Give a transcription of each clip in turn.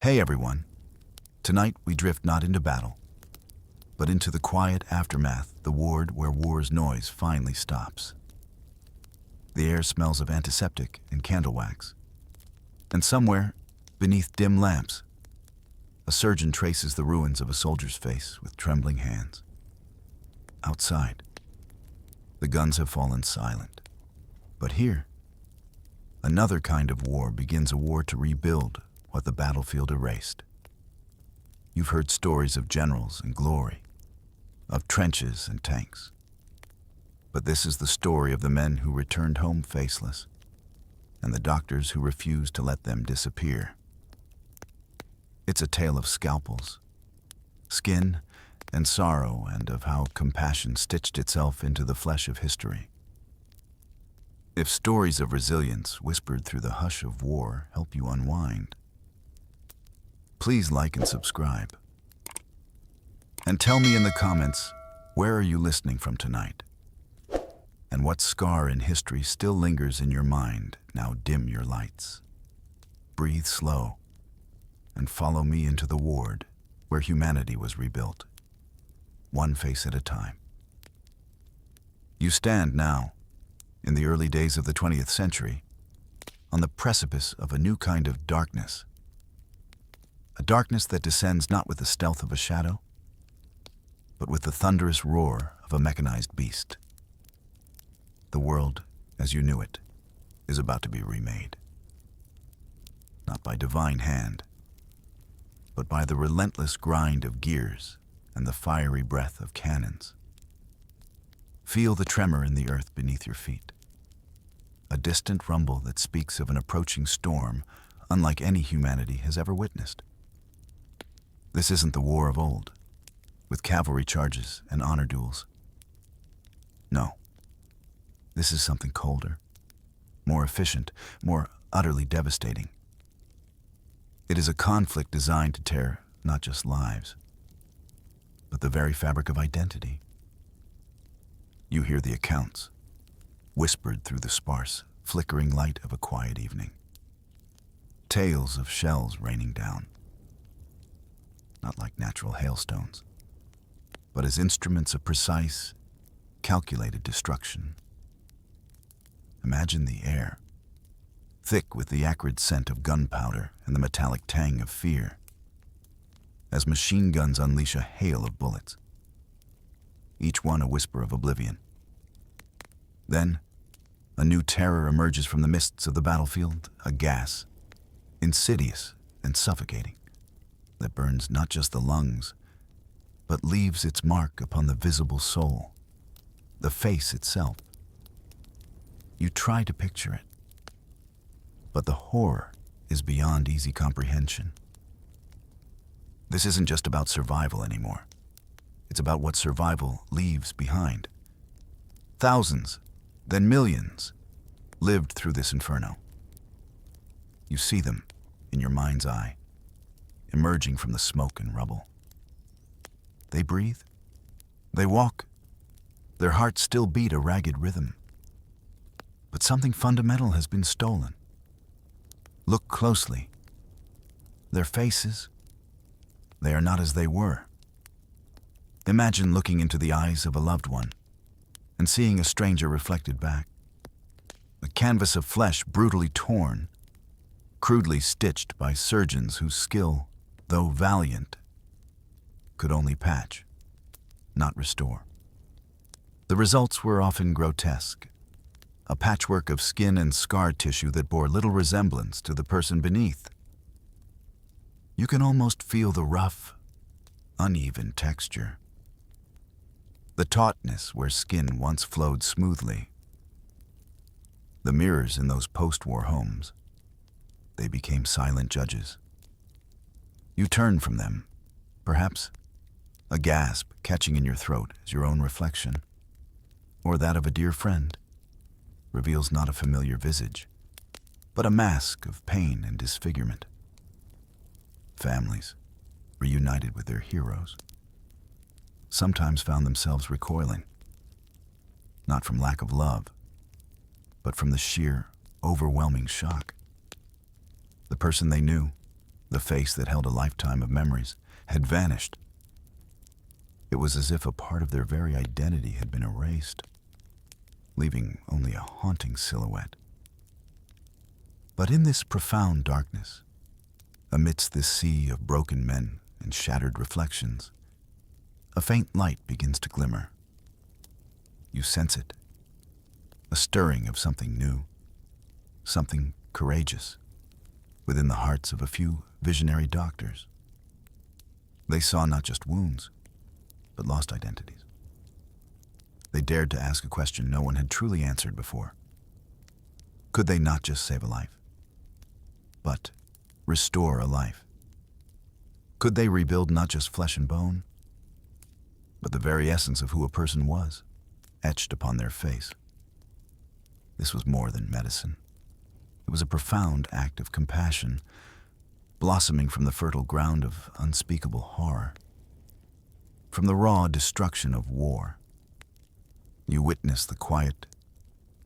Hey everyone. Tonight we drift not into battle, but into the quiet aftermath, the ward where war's noise finally stops. The air smells of antiseptic and candle wax, and somewhere, beneath dim lamps, a surgeon traces the ruins of a soldier's face with trembling hands. Outside, the guns have fallen silent. But here, another kind of war begins, a war to rebuild what the battlefield erased. You've heard stories of generals and glory, of trenches and tanks. But this is the story of the men who returned home faceless, and the doctors who refused to let them disappear. It's a tale of scalpels, skin, and sorrow, and of how compassion stitched itself into the flesh of history. If stories of resilience whispered through the hush of war help you unwind, please like and subscribe. And tell me in the comments, where are you listening from tonight? And what scar in history still lingers in your mind? Now dim your lights. Breathe slow, and follow me into the ward where humanity was rebuilt, one face at a time. You stand now, in the early days of the 20th century, on the precipice of a new kind of darkness. A darkness that descends not with the stealth of a shadow, but with the thunderous roar of a mechanized beast. The world, as you knew it, is about to be remade. Not by divine hand, but by the relentless grind of gears and the fiery breath of cannons. Feel the tremor in the earth beneath your feet. A distant rumble that speaks of an approaching storm unlike any humanity has ever witnessed. This isn't the war of old, with cavalry charges and honor duels. No. This is something colder, more efficient, more utterly devastating. It is a conflict designed to tear not just lives, but the very fabric of identity. You hear the accounts, whispered through the sparse, flickering light of a quiet evening. Tales of shells raining down, not like natural hailstones, but as instruments of precise, calculated destruction. Imagine the air, thick with the acrid scent of gunpowder and the metallic tang of fear, as machine guns unleash a hail of bullets, each one a whisper of oblivion. Then, a new terror emerges from the mists of the battlefield, a gas, insidious and suffocating, that burns not just the lungs, but leaves its mark upon the visible soul, the face itself. You try to picture it, but the horror is beyond easy comprehension. This isn't just about survival anymore. It's about what survival leaves behind. Thousands, then millions, lived through this inferno. You see them in your mind's eye, emerging from the smoke and rubble. They breathe, they walk, their hearts still beat a ragged rhythm. But something fundamental has been stolen. Look closely. Their faces, they are not as they were. Imagine looking into the eyes of a loved one and seeing a stranger reflected back. A canvas of flesh brutally torn, crudely stitched by surgeons whose skill, though valiant, could only patch, not restore. The results were often grotesque, a patchwork of skin and scar tissue that bore little resemblance to the person beneath. You can almost feel the rough, uneven texture, the tautness where skin once flowed smoothly. The mirrors in those post-war homes, they became silent judges. You turn from them, perhaps a gasp catching in your throat as your own reflection, or that of a dear friend, reveals not a familiar visage, but a mask of pain and disfigurement. Families, reunited with their heroes, sometimes found themselves recoiling, not from lack of love, but from the sheer, overwhelming shock. The person they knew, The face that held a lifetime of memories had vanished. It was as if a part of their very identity had been erased, leaving only a haunting silhouette. But in this profound darkness, amidst this sea of broken men and shattered reflections, a faint light begins to glimmer. You sense it, a stirring of something new, something courageous, within the hearts of a few visionary doctors. They saw not just wounds, but lost identities. They dared to ask a question no one had truly answered before. Could they not just save a life, but restore a life? Could they rebuild not just flesh and bone, but the very essence of who a person was, etched upon their face? This was more than medicine. It was a profound act of compassion, blossoming from the fertile ground of unspeakable horror. From the raw destruction of war, you witnessed the quiet,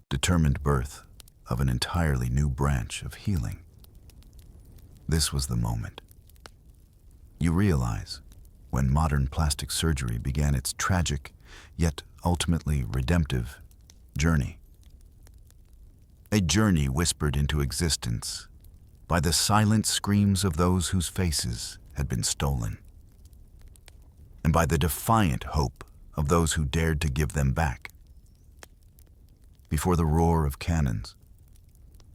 determined birth of an entirely new branch of healing. This was the moment. You realize, when modern plastic surgery began its tragic, yet ultimately redemptive, journey. A journey whispered into existence by the silent screams of those whose faces had been stolen, and by the defiant hope of those who dared to give them back. Before the roar of cannons,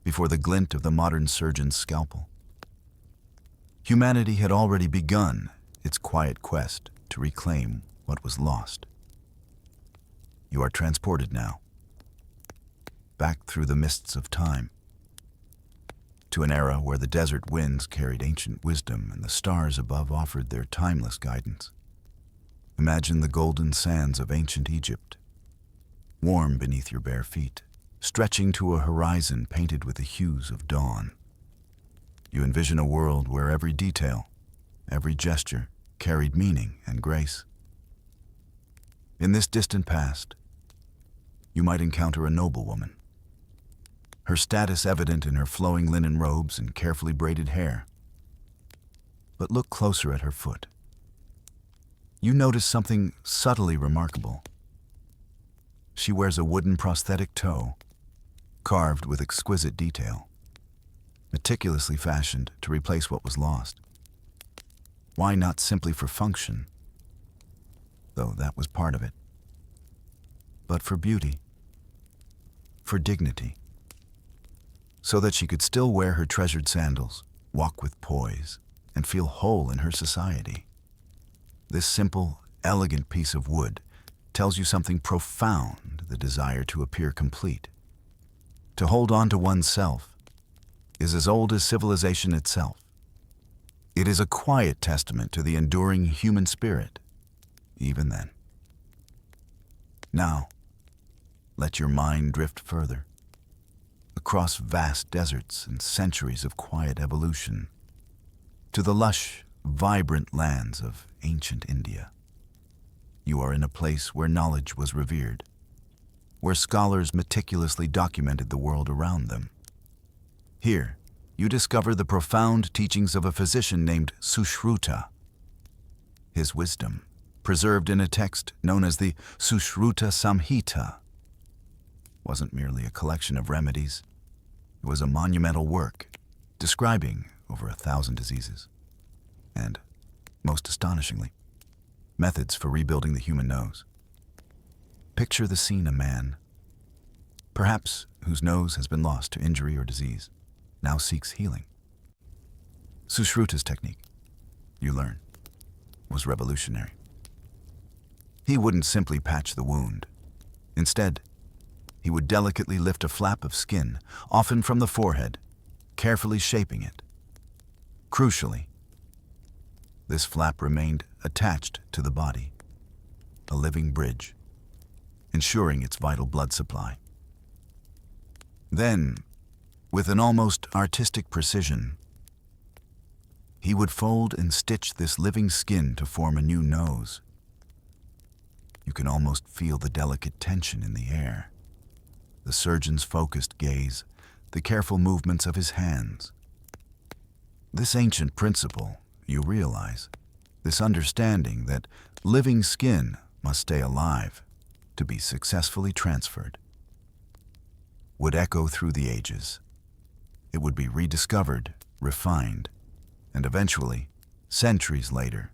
before the glint of the modern surgeon's scalpel, humanity had already begun its quiet quest to reclaim what was lost. You are transported now, back through the mists of time, to an era where the desert winds carried ancient wisdom and the stars above offered their timeless guidance. Imagine the golden sands of ancient Egypt, warm beneath your bare feet, stretching to a horizon painted with the hues of dawn. You envision a world where every detail, every gesture, carried meaning and grace. In this distant past, you might encounter a noblewoman, her status evident in her flowing linen robes and carefully braided hair. But look closer at her foot. You notice something subtly remarkable. She wears a wooden prosthetic toe, carved with exquisite detail, meticulously fashioned to replace what was lost. Why not simply for function, though that was part of it, but for beauty, for dignity, so that she could still wear her treasured sandals, walk with poise, and feel whole in her society. This simple, elegant piece of wood tells you something profound: the desire to appear complete. To hold on to oneself is as old as civilization itself. It is a quiet testament to the enduring human spirit, even then. Now, let your mind drift further, across vast deserts and centuries of quiet evolution, to the lush, vibrant lands of ancient India. You are in a place where knowledge was revered, where scholars meticulously documented the world around them. Here, you discover the profound teachings of a physician named Sushruta. His wisdom, preserved in a text known as the Sushruta Samhita, wasn't merely a collection of remedies. It was a monumental work describing over 1,000 diseases and, most astonishingly, methods for rebuilding the human nose. Picture the scene: a man, perhaps whose nose has been lost to injury or disease, now seeks healing. Sushruta's technique, you learn, was revolutionary. He wouldn't simply patch the wound. Instead, he would delicately lift a flap of skin, often from the forehead, carefully shaping it. Crucially, this flap remained attached to the body, a living bridge, ensuring its vital blood supply. Then, with an almost artistic precision, he would fold and stitch this living skin to form a new nose. You can almost feel the delicate tension in the air, the surgeon's focused gaze, the careful movements of his hands. This ancient principle, you realize, this understanding that living skin must stay alive to be successfully transferred, would echo through the ages. It would be rediscovered, refined, and eventually, centuries later,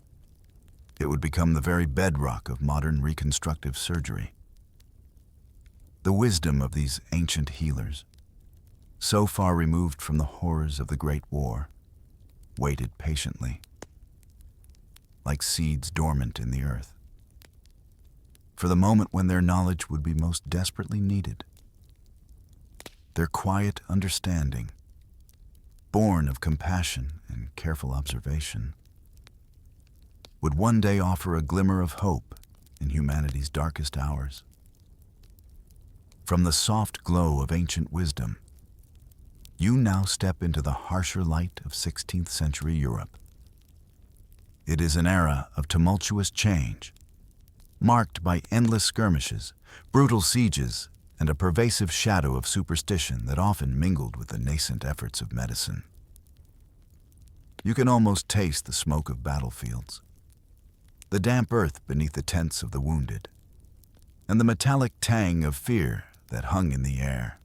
it would become the very bedrock of modern reconstructive surgery. The wisdom of these ancient healers, so far removed from the horrors of the Great War, waited patiently, like seeds dormant in the earth, for the moment when their knowledge would be most desperately needed. Their quiet understanding, born of compassion and careful observation, would one day offer a glimmer of hope in humanity's darkest hours. From the soft glow of ancient wisdom, you now step into the harsher light of 16th century Europe. It is an era of tumultuous change, marked by endless skirmishes, brutal sieges, and a pervasive shadow of superstition that often mingled with the nascent efforts of medicine. You can almost taste the smoke of battlefields, the damp earth beneath the tents of the wounded, and the metallic tang of fear that hung in the air.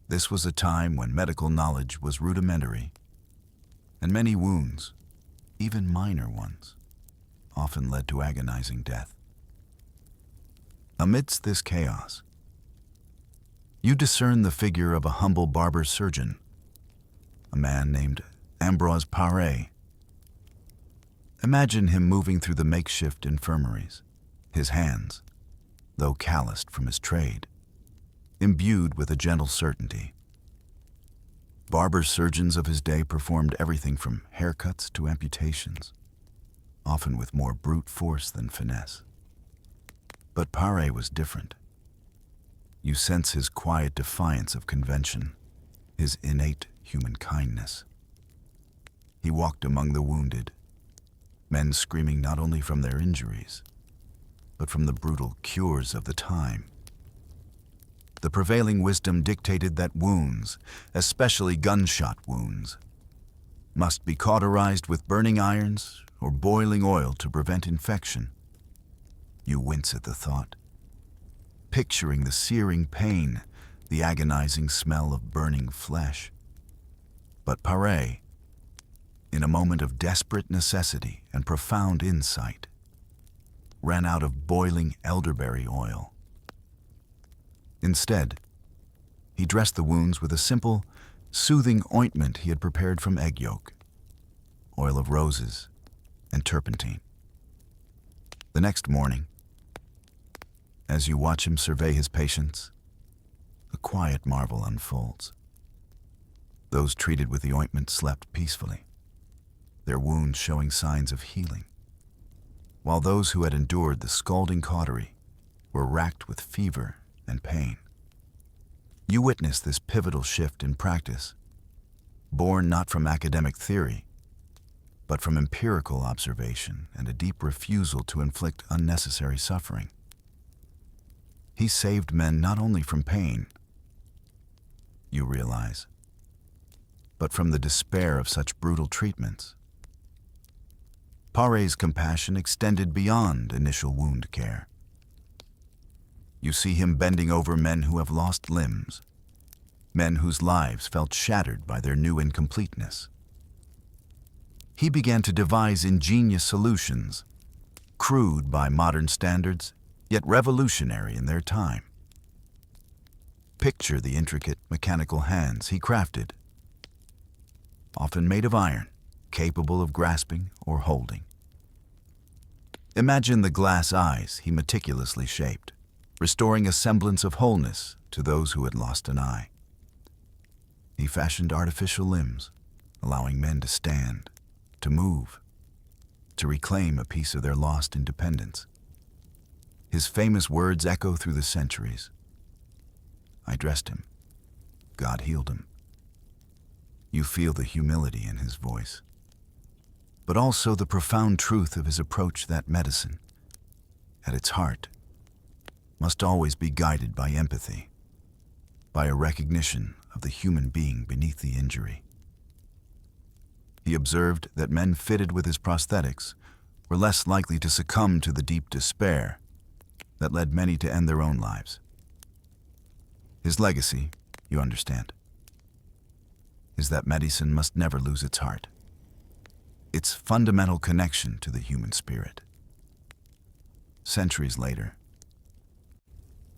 This was a time when medical knowledge was rudimentary, and many wounds, even minor ones, often led to agonizing death. Amidst this chaos, you discern the figure of a humble barber surgeon, a man named Ambroise Paré. Imagine him moving through the makeshift infirmaries, his hands, though calloused from his trade, imbued with a gentle certainty. Barber surgeons of his day performed everything from haircuts to amputations, often with more brute force than finesse. But Paré was different. You sense his quiet defiance of convention, his innate human kindness. He walked among the wounded, men screaming not only from their injuries, but from the brutal cures of the time. The prevailing wisdom dictated that wounds, especially gunshot wounds, must be cauterized with burning irons or boiling oil to prevent infection. You wince at the thought, picturing the searing pain, the agonizing smell of burning flesh. But Paré, in a moment of desperate necessity and profound insight, ran out of boiling elderberry oil. Instead, he dressed the wounds with a simple, soothing ointment he had prepared from egg yolk, oil of roses, and turpentine. The next morning, as you watch him survey his patients, a quiet marvel unfolds. Those treated with the ointment slept peacefully, their wounds showing signs of healing, while those who had endured the scalding cautery were racked with fever and pain. You witness this pivotal shift in practice, born not from academic theory, but from empirical observation and a deep refusal to inflict unnecessary suffering. He saved men not only from pain, you realize, but from the despair of such brutal treatments. Paré's compassion extended beyond initial wound care. You see him bending over men who have lost limbs, men whose lives felt shattered by their new incompleteness. He began to devise ingenious solutions, crude by modern standards, yet revolutionary in their time. Picture the intricate mechanical hands he crafted, often made of iron, capable of grasping or holding. Imagine the glass eyes he meticulously shaped, restoring a semblance of wholeness to those who had lost an eye. He fashioned artificial limbs, allowing men to stand, to move, to reclaim a piece of their lost independence. His famous words echo through the centuries. I dressed him. God healed him. You feel the humility in his voice, but also the profound truth of his approach that medicine, at its heart, must always be guided by empathy, by a recognition of the human being beneath the injury. He observed that men fitted with his prosthetics were less likely to succumb to the deep despair that led many to end their own lives. His legacy, you understand, is that medicine must never lose its heart, its fundamental connection to the human spirit. Centuries later,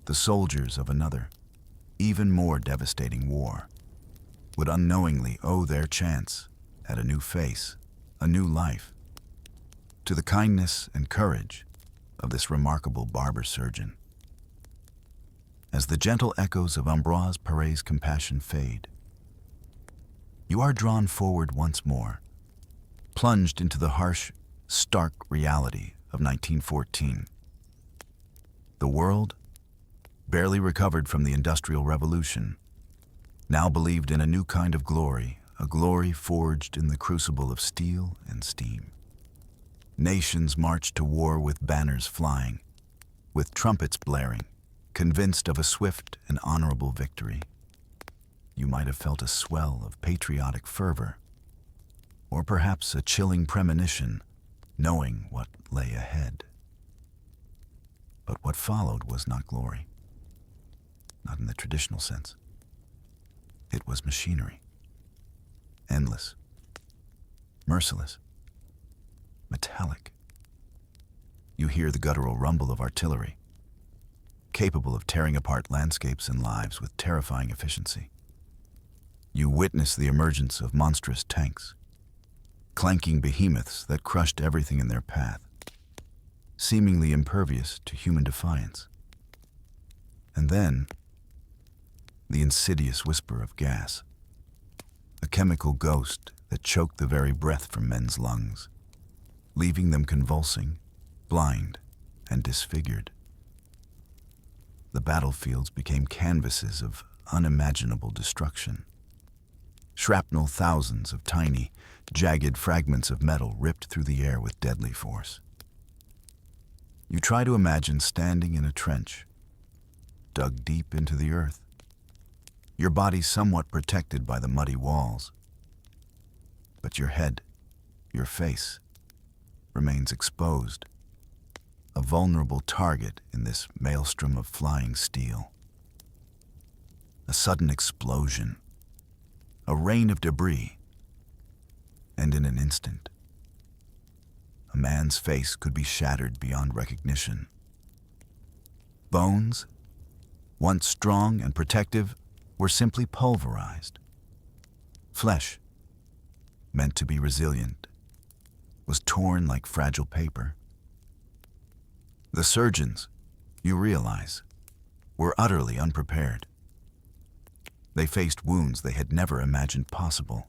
the soldiers of another, even more devastating war would unknowingly owe their chance at a new face, a new life, to the kindness and courage of this remarkable barber surgeon. As the gentle echoes of Ambroise Paré's compassion fade, you are drawn forward once more, plunged into the harsh, stark reality of 1914. The world, barely recovered from the Industrial Revolution, now believed in a new kind of glory, a glory forged in the crucible of steel and steam. Nations marched to war with banners flying, with trumpets blaring, convinced of a swift and honorable victory. You might have felt a swell of patriotic fervor, or perhaps a chilling premonition, knowing what lay ahead. But what followed was not glory, not in the traditional sense. It was machinery, endless, merciless, metallic. You hear the guttural rumble of artillery, capable of tearing apart landscapes and lives with terrifying efficiency. You witness the emergence of monstrous tanks, clanking behemoths that crushed everything in their path, seemingly impervious to human defiance. And then, the insidious whisper of gas, a chemical ghost that choked the very breath from men's lungs, leaving them convulsing, blind, and disfigured. The battlefields became canvases of unimaginable destruction. Shrapnel, thousands of tiny, jagged fragments of metal ripped through the air with deadly force. You try to imagine standing in a trench, dug deep into the earth, your body somewhat protected by the muddy walls. But your head, your face, remains exposed, a vulnerable target in this maelstrom of flying steel. A sudden explosion, a rain of debris, and in an instant, a man's face could be shattered beyond recognition. Bones, once strong and protective, were simply pulverized. Flesh, meant to be resilient, was torn like fragile paper. The surgeons, you realize, were utterly unprepared. They faced wounds they had never imagined possible,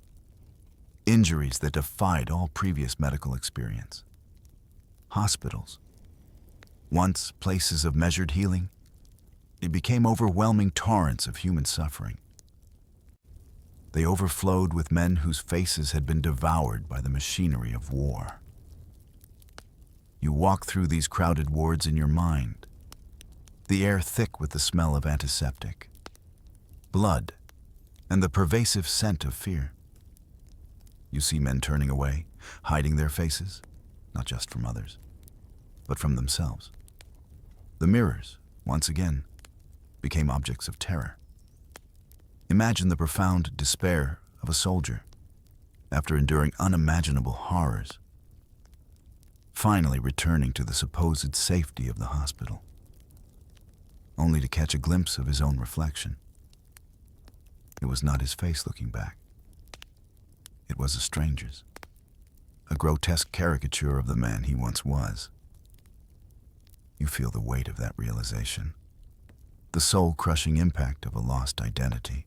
injuries that defied all previous medical experience. Hospitals, once places of measured healing, it became overwhelming torrents of human suffering. They overflowed with men whose faces had been devoured by the machinery of war. You walk through these crowded wards in your mind, the air thick with the smell of antiseptic, blood, and the pervasive scent of fear. You see men turning away, hiding their faces, not just from others, but from themselves. The mirrors, once again, became objects of terror. Imagine the profound despair of a soldier after enduring unimaginable horrors, finally returning to the supposed safety of the hospital, only to catch a glimpse of his own reflection. It was not his face looking back. It was a stranger's, a grotesque caricature of the man he once was. You feel the weight of that realization, the soul-crushing impact of a lost identity.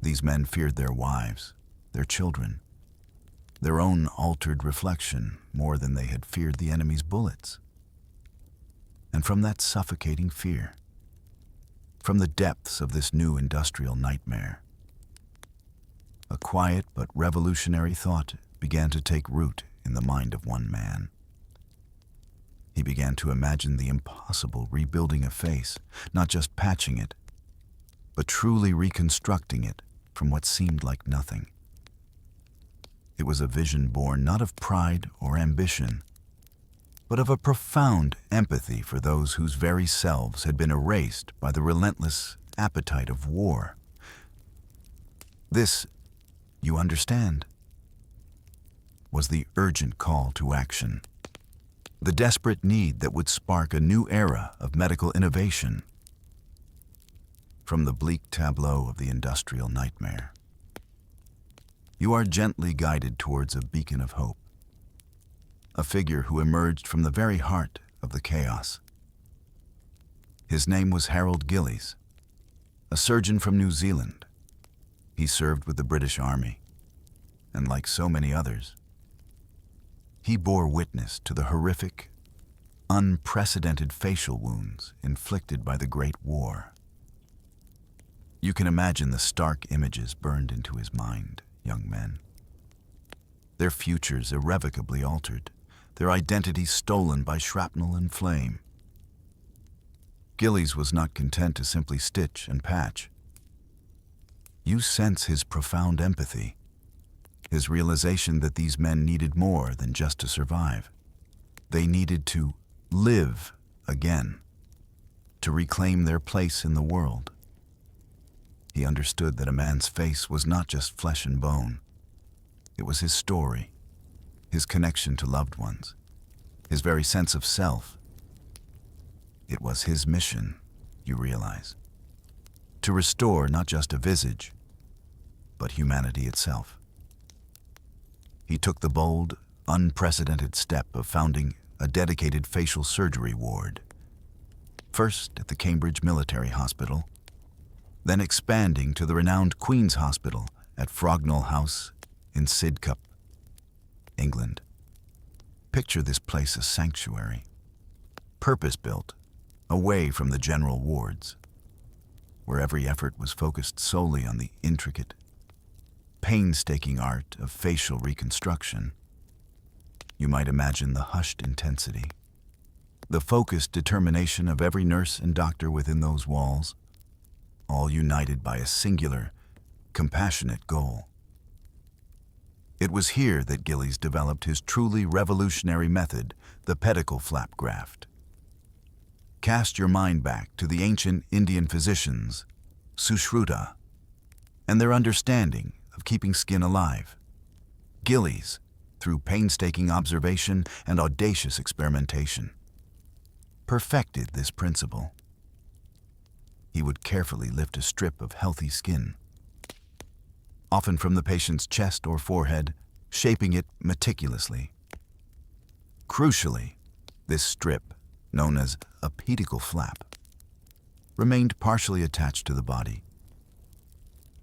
These men feared their wives, their children, their own altered reflection more than they had feared the enemy's bullets. And from that suffocating fear, from the depths of this new industrial nightmare, a quiet but revolutionary thought began to take root in the mind of one man. He began to imagine the impossible rebuilding a face, not just patching it, but truly reconstructing it from what seemed like nothing. It was a vision born not of pride or ambition, but of a profound empathy for those whose very selves had been erased by the relentless appetite of war. This, you understand, was the urgent call to action, the desperate need that would spark a new era of medical innovation. From the bleak tableau of the industrial nightmare, you are gently guided towards a beacon of hope, a figure who emerged from the very heart of the chaos. His name was Harold Gillies, a surgeon from New Zealand. He served with the British Army, and like so many others, he bore witness to the horrific, unprecedented facial wounds inflicted by the Great War. You can imagine the stark images burned into his mind, young men. Their futures irrevocably altered, their identities stolen by shrapnel and flame. Gillies was not content to simply stitch and patch. You sense his profound empathy, his realization that these men needed more than just to survive. They needed to live again, to reclaim their place in the world. He understood that a man's face was not just flesh and bone. It was his story, his connection to loved ones, his very sense of self. It was his mission, you realize, to restore not just a visage, but humanity itself. He took the bold, unprecedented step of founding a dedicated facial surgery ward, first at the Cambridge Military Hospital, then expanding to the renowned Queen's Hospital at Frognall House in Sidcup, England. Picture this place a sanctuary, purpose-built, away from the general wards, where every effort was focused solely on the intricate, painstaking art of facial reconstruction. You might imagine the hushed intensity, the focused determination of every nurse and doctor within those walls, all united by a singular, compassionate goal. It was here that Gillies developed his truly revolutionary method, the pedicle flap graft. Cast your mind back to the ancient Indian physicians, Sushruta, and their understanding of keeping skin alive. Gillies, through painstaking observation and audacious experimentation, perfected this principle. He would carefully lift a strip of healthy skin, often from the patient's chest or forehead, shaping it meticulously. Crucially, this strip, known as a pedicle flap, remained partially attached to the body.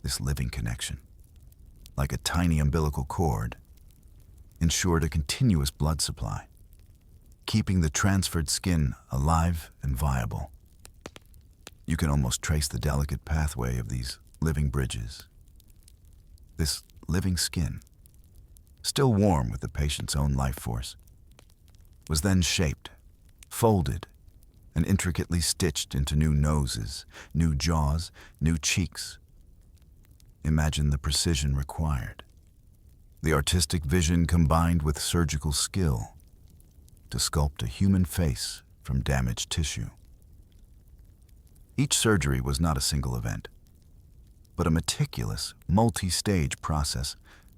This living connection, like a tiny umbilical cord, ensured a continuous blood supply, keeping the transferred skin alive and viable. You can almost trace the delicate pathway of these living bridges. This living skin, still warm with the patient's own life force, was then shaped, folded, and intricately stitched into new noses, new jaws, new cheeks. Imagine the precision required, the artistic vision combined with surgical skill to sculpt a human face from damaged tissue. Each surgery was not a single event, but a meticulous, multi-stage process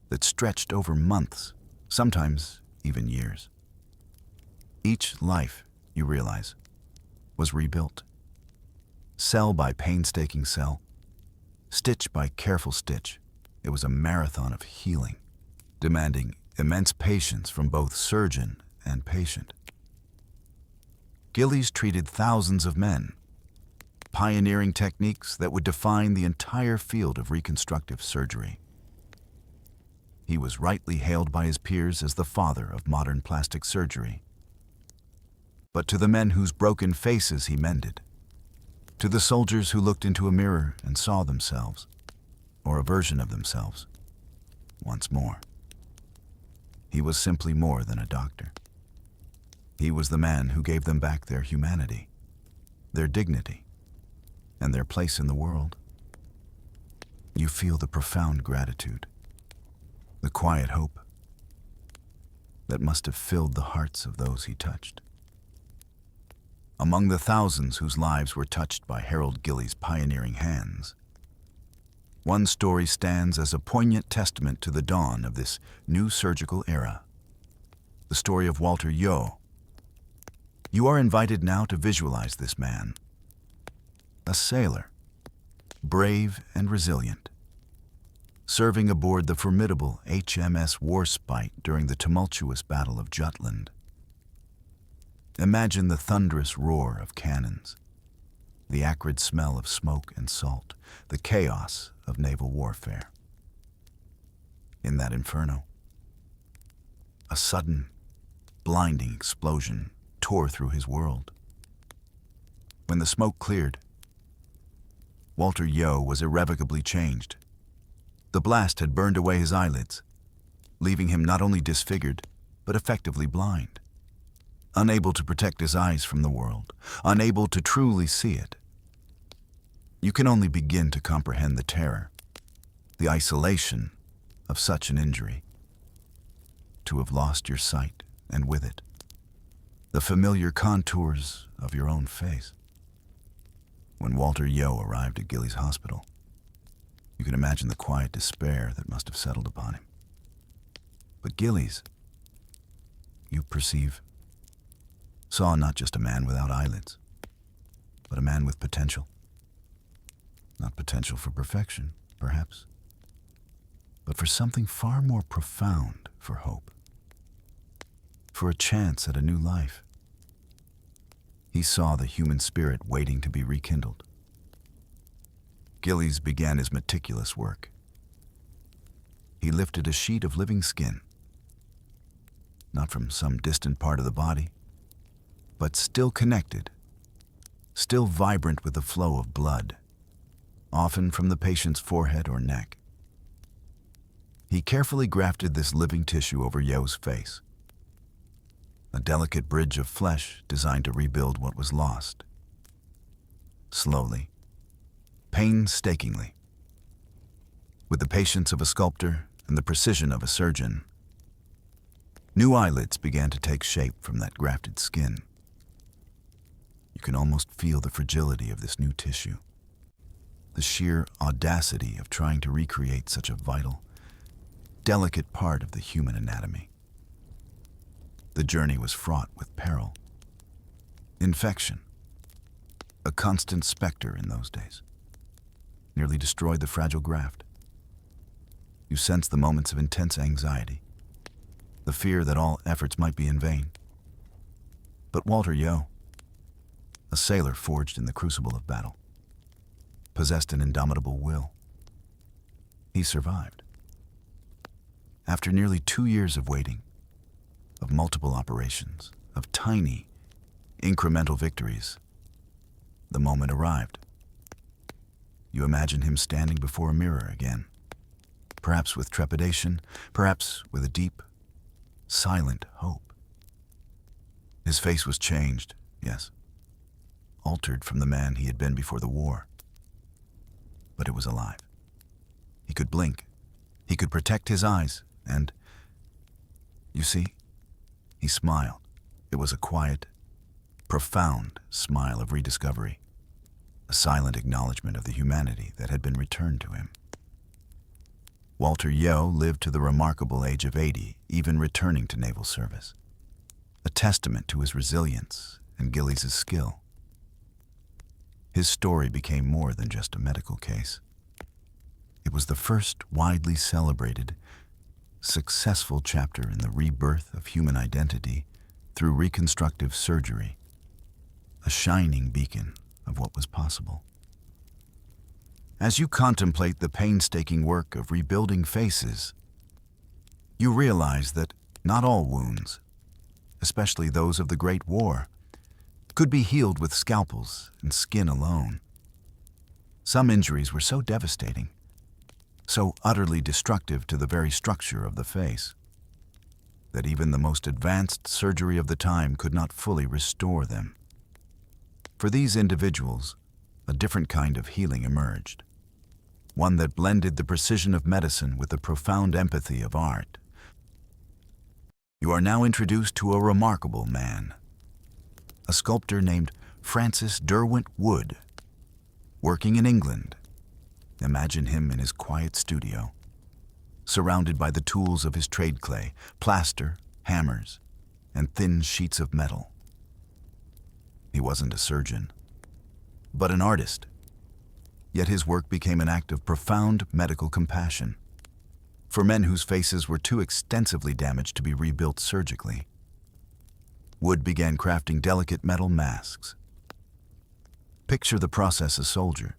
that stretched over months, sometimes even years. Each life, you realize, was rebuilt. Cell by painstaking cell, stitch by careful stitch, it was a marathon of healing, demanding immense patience from both surgeon and patient. Gillies treated thousands of men, pioneering techniques that would define the entire field of reconstructive surgery. He was rightly hailed by his peers as the father of modern plastic surgery. But to the men whose broken faces he mended, to the soldiers who looked into a mirror and saw themselves, or a version of themselves, once more, he was simply more than a doctor. He was the man who gave them back their humanity, their dignity, and their place in the world. You feel the profound gratitude, the quiet hope, that must have filled the hearts of those he touched. Among the thousands whose lives were touched by Harold Gillies' pioneering hands, one story stands as a poignant testament to the dawn of this new surgical era. The story of Walter Yeo. You are invited now to visualize this man, a sailor, brave and resilient, serving aboard the formidable HMS Warspite during the tumultuous Battle of Jutland. Imagine the thunderous roar of cannons, the acrid smell of smoke and salt, the chaos of naval warfare. In that inferno, a sudden, blinding explosion tore through his world. When the smoke cleared, Walter Yeo was irrevocably changed. The blast had burned away his eyelids, leaving him not only disfigured, but effectively blind. Unable to protect his eyes from the world, unable to truly see it. You can only begin to comprehend the terror, the isolation of such an injury. To have lost your sight, and with it, the familiar contours of your own face. When Walter Yeo arrived at Gillies Hospital, you can imagine the quiet despair that must have settled upon him. But Gillies, you perceive, saw not just a man without eyelids, but a man with potential. Not potential for perfection, perhaps, but for something far more profound, for hope, for a chance at a new life. He saw the human spirit waiting to be rekindled. Gillies began his meticulous work. He lifted a sheet of living skin, not from some distant part of the body, but still connected, still vibrant with the flow of blood, often from the patient's forehead or neck. He carefully grafted this living tissue over Yeo's face, a delicate bridge of flesh designed to rebuild what was lost. Slowly, painstakingly, with the patience of a sculptor and the precision of a surgeon, new eyelids began to take shape from that grafted skin. You can almost feel the fragility of this new tissue, the sheer audacity of trying to recreate such a vital, delicate part of the human anatomy. The journey was fraught with peril, infection, a constant specter in those days, nearly destroyed the fragile graft. You sensed the moments of intense anxiety, the fear that all efforts might be in vain. But Walter Yeo, a sailor forged in the crucible of battle, possessed an indomitable will. He survived. After nearly 2 years of waiting, of multiple operations, of tiny, incremental victories, the moment arrived. You imagine him standing before a mirror again, perhaps with trepidation, perhaps with a deep, silent hope. His face was changed, yes, altered from the man he had been before the war. But it was alive. He could blink. He could protect his eyes, and, you see, he smiled. It was a quiet, profound smile of rediscovery, a silent acknowledgement of the humanity that had been returned to him. Walter Yeo lived to the remarkable age of 80, even returning to naval service, a testament to his resilience and Gillies' skill. His story became more than just a medical case. It was the first widely celebrated, successful chapter in the rebirth of human identity through reconstructive surgery, a shining beacon of what was possible. As you contemplate the painstaking work of rebuilding faces, you realize that not all wounds, especially those of the Great War, could be healed with scalpels and skin alone. Some injuries were so devastating, so utterly destructive to the very structure of the face, that even the most advanced surgery of the time could not fully restore them. For these individuals, a different kind of healing emerged, one that blended the precision of medicine with the profound empathy of art. You are now introduced to a remarkable man, a sculptor named Francis Derwent Wood, working in England. Imagine him in his quiet studio, surrounded by the tools of his trade: clay, plaster, hammers, and thin sheets of metal. He wasn't a surgeon, but an artist. Yet his work became an act of profound medical compassion for men whose faces were too extensively damaged to be rebuilt surgically. Wood began crafting delicate metal masks. Picture the process: a soldier,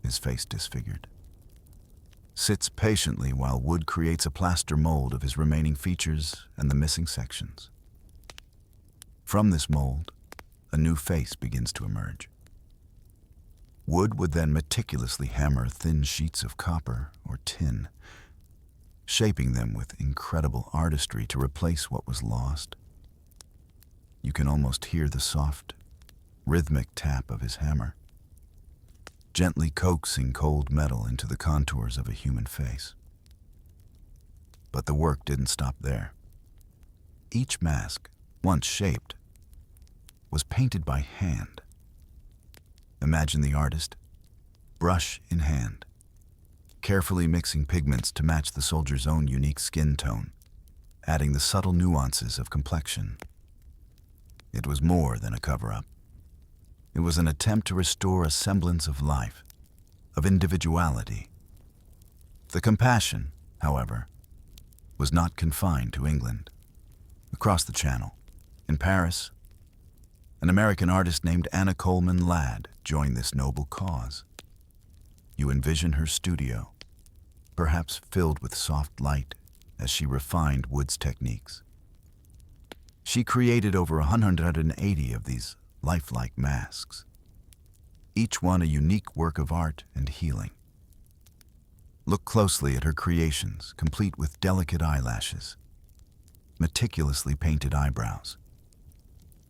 his face disfigured, sits patiently while Wood creates a plaster mold of his remaining features and the missing sections. From this mold, a new face begins to emerge. Wood would then meticulously hammer thin sheets of copper or tin, shaping them with incredible artistry to replace what was lost. You can almost hear the soft, rhythmic tap of his hammer, gently coaxing cold metal into the contours of a human face. But the work didn't stop there. Each mask, once shaped, was painted by hand. Imagine the artist, brush in hand, carefully mixing pigments to match the soldier's own unique skin tone, adding the subtle nuances of complexion. It was more than a cover-up. It was an attempt to restore a semblance of life, of individuality. The compassion, however, was not confined to England. Across the Channel, in Paris, an American artist named Anna Coleman Ladd joined this noble cause. You envision her studio, perhaps filled with soft light as she refined Wood's techniques. She created over 180 of these lifelike masks, each one a unique work of art and healing. Look closely at her creations, complete with delicate eyelashes, meticulously painted eyebrows,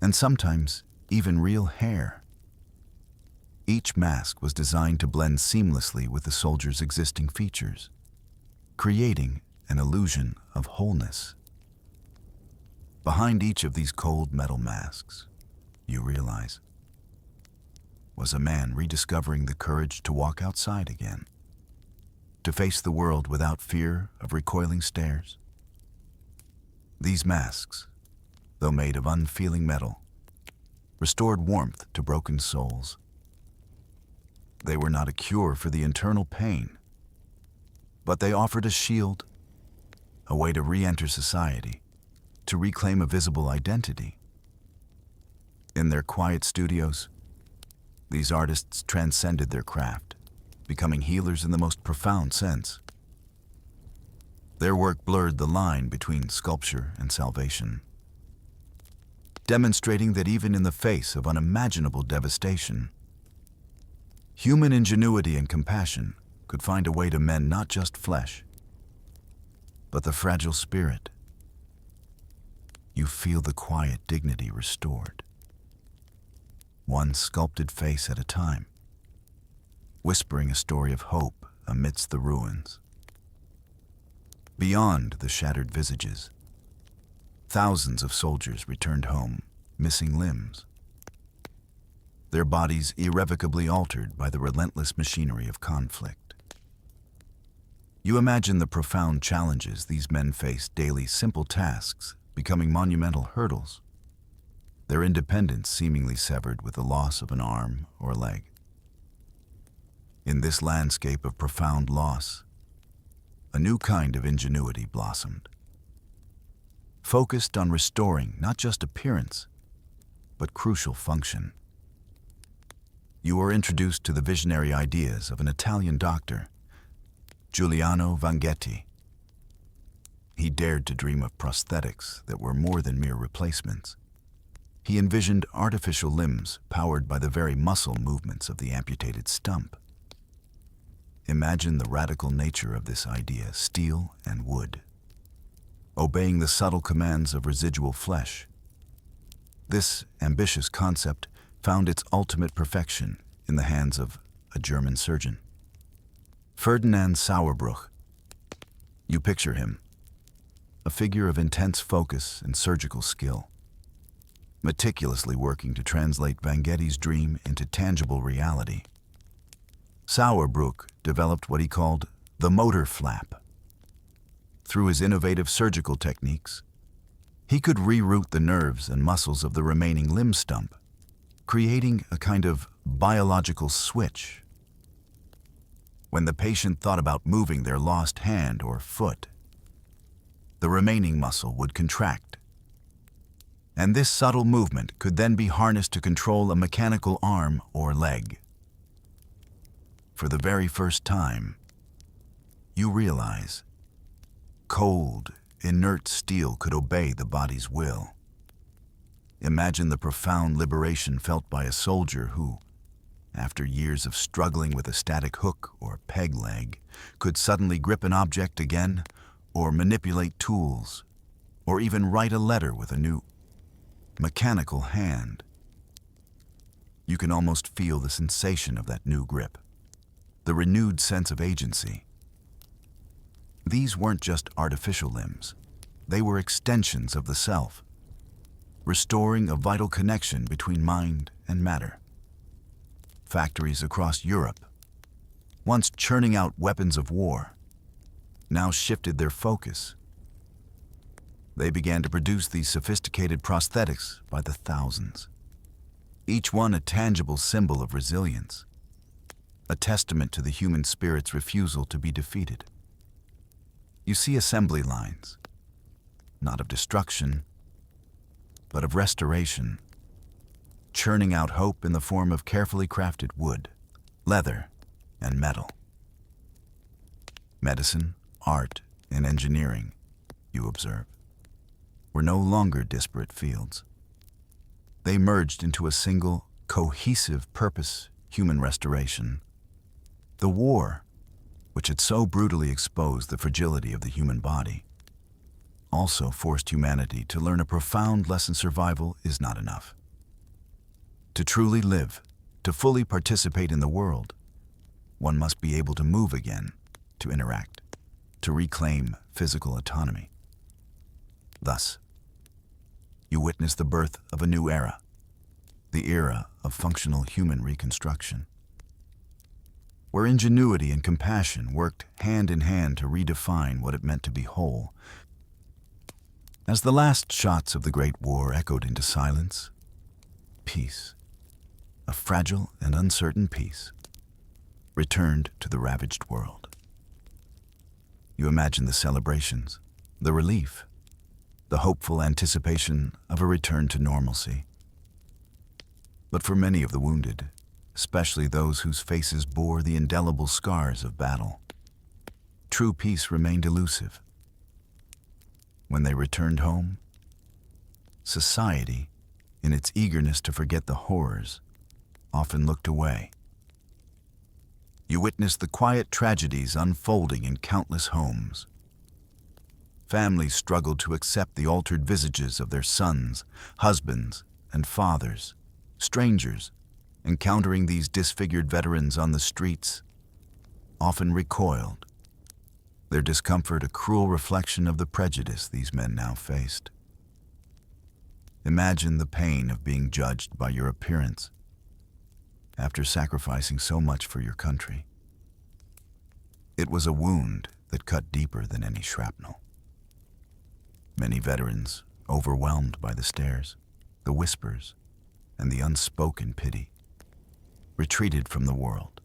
and sometimes even real hair. Each mask was designed to blend seamlessly with the soldier's existing features, creating an illusion of wholeness. Behind each of these cold metal masks, you realize, was a man rediscovering the courage to walk outside again, to face the world without fear of recoiling stares. These masks, though made of unfeeling metal, restored warmth to broken souls. They were not a cure for the internal pain, but they offered a shield, a way to re-enter society, to reclaim a visible identity. In their quiet studios, these artists transcended their craft, becoming healers in the most profound sense. Their work blurred the line between sculpture and salvation, demonstrating that even in the face of unimaginable devastation, human ingenuity and compassion could find a way to mend not just flesh, but the fragile spirit. You feel the quiet dignity restored, one sculpted face at a time, whispering a story of hope amidst the ruins. Beyond the shattered visages, thousands of soldiers returned home, missing limbs, their bodies irrevocably altered by the relentless machinery of conflict. You imagine the profound challenges these men faced: daily simple tasks becoming monumental hurdles, their independence seemingly severed with the loss of an arm or leg. In this landscape of profound loss, a new kind of ingenuity blossomed, focused on restoring not just appearance, but crucial function. You are introduced to the visionary ideas of an Italian doctor, Giuliano Vangetti. He dared to dream of prosthetics that were more than mere replacements. He envisioned artificial limbs powered by the very muscle movements of the amputated stump. Imagine the radical nature of this idea: steel and wood, obeying the subtle commands of residual flesh. This ambitious concept found its ultimate perfection in the hands of a German surgeon, Ferdinand Sauerbruch. You picture him, a figure of intense focus and surgical skill, meticulously working to translate Vangetti's dream into tangible reality. Sauerbruch developed what he called the motor flap. Through his innovative surgical techniques, he could reroute the nerves and muscles of the remaining limb stump, creating a kind of biological switch. When the patient thought about moving their lost hand or foot, the remaining muscle would contract, and this subtle movement could then be harnessed to control a mechanical arm or leg. For the very first time, you realize cold, inert steel could obey the body's will. Imagine the profound liberation felt by a soldier who, after years of struggling with a static hook or peg leg, could suddenly grip an object again, or manipulate tools, or even write a letter with a new mechanical hand. You can almost feel the sensation of that new grip, the renewed sense of agency. These weren't just artificial limbs. They were extensions of the self, restoring a vital connection between mind and matter. Factories across Europe, once churning out weapons of war, now shifted their focus. They began to produce these sophisticated prosthetics by the thousands, each one a tangible symbol of resilience, a testament to the human spirit's refusal to be defeated. You see assembly lines, not of destruction, but of restoration, churning out hope in the form of carefully crafted wood, leather, and metal. Medicine, art, and engineering, you observe, were no longer disparate fields. They merged into a single, cohesive purpose: human restoration. The war, which had so brutally exposed the fragility of the human body, also forced humanity to learn a profound lesson: survival is not enough. To truly live, to fully participate in the world, one must be able to move again, to interact, to reclaim physical autonomy. Thus, you witness the birth of a new era, the era of functional human reconstruction, where ingenuity and compassion worked hand in hand to redefine what it meant to be whole. As the last shots of the Great War echoed into silence, peace, a fragile and uncertain peace, returned to the ravaged world. You imagine the celebrations, the relief, the hopeful anticipation of a return to normalcy. But for many of the wounded, especially those whose faces bore the indelible scars of battle, true peace remained elusive. When they returned home, society, in its eagerness to forget the horrors, often looked away. You witnessed the quiet tragedies unfolding in countless homes. Families struggled to accept the altered visages of their sons, husbands, and fathers. Strangers, encountering these disfigured veterans on the streets, often recoiled, their discomfort a cruel reflection of the prejudice these men now faced. Imagine the pain of being judged by your appearance after sacrificing so much for your country. It was a wound that cut deeper than any shrapnel. Many veterans, overwhelmed by the stares, the whispers, and the unspoken pity, retreated from the world.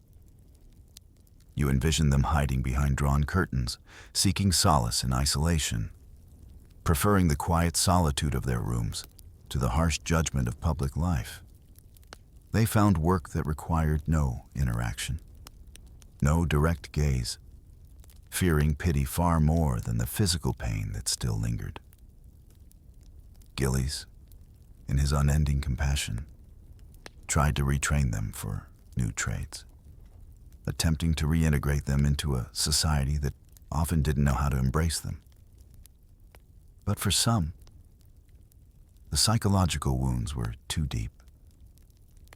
You envision them hiding behind drawn curtains, seeking solace in isolation, preferring the quiet solitude of their rooms to the harsh judgment of public life. They found work that required no interaction, no direct gaze, fearing pity far more than the physical pain that still lingered. Gillies, in his unending compassion, tried to retrain them for new trades, attempting to reintegrate them into a society that often didn't know how to embrace them. But for some, the psychological wounds were too deep.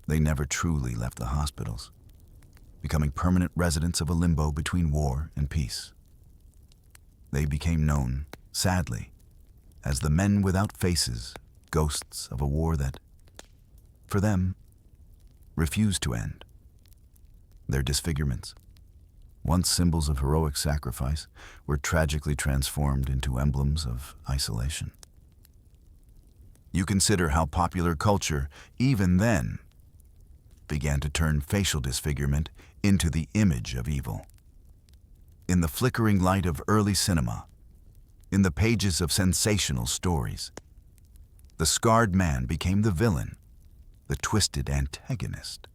They never truly left the hospitals, becoming permanent residents of a limbo between war and peace. They became known, sadly, as the men without faces, ghosts of a war that, for them, refused to end. Their disfigurements, once symbols of heroic sacrifice, were tragically transformed into emblems of isolation. You consider how popular culture, even then, began to turn facial disfigurement into the image of evil. In the flickering light of early cinema, in the pages of sensational stories, the scarred man became the villain, the twisted antagonist,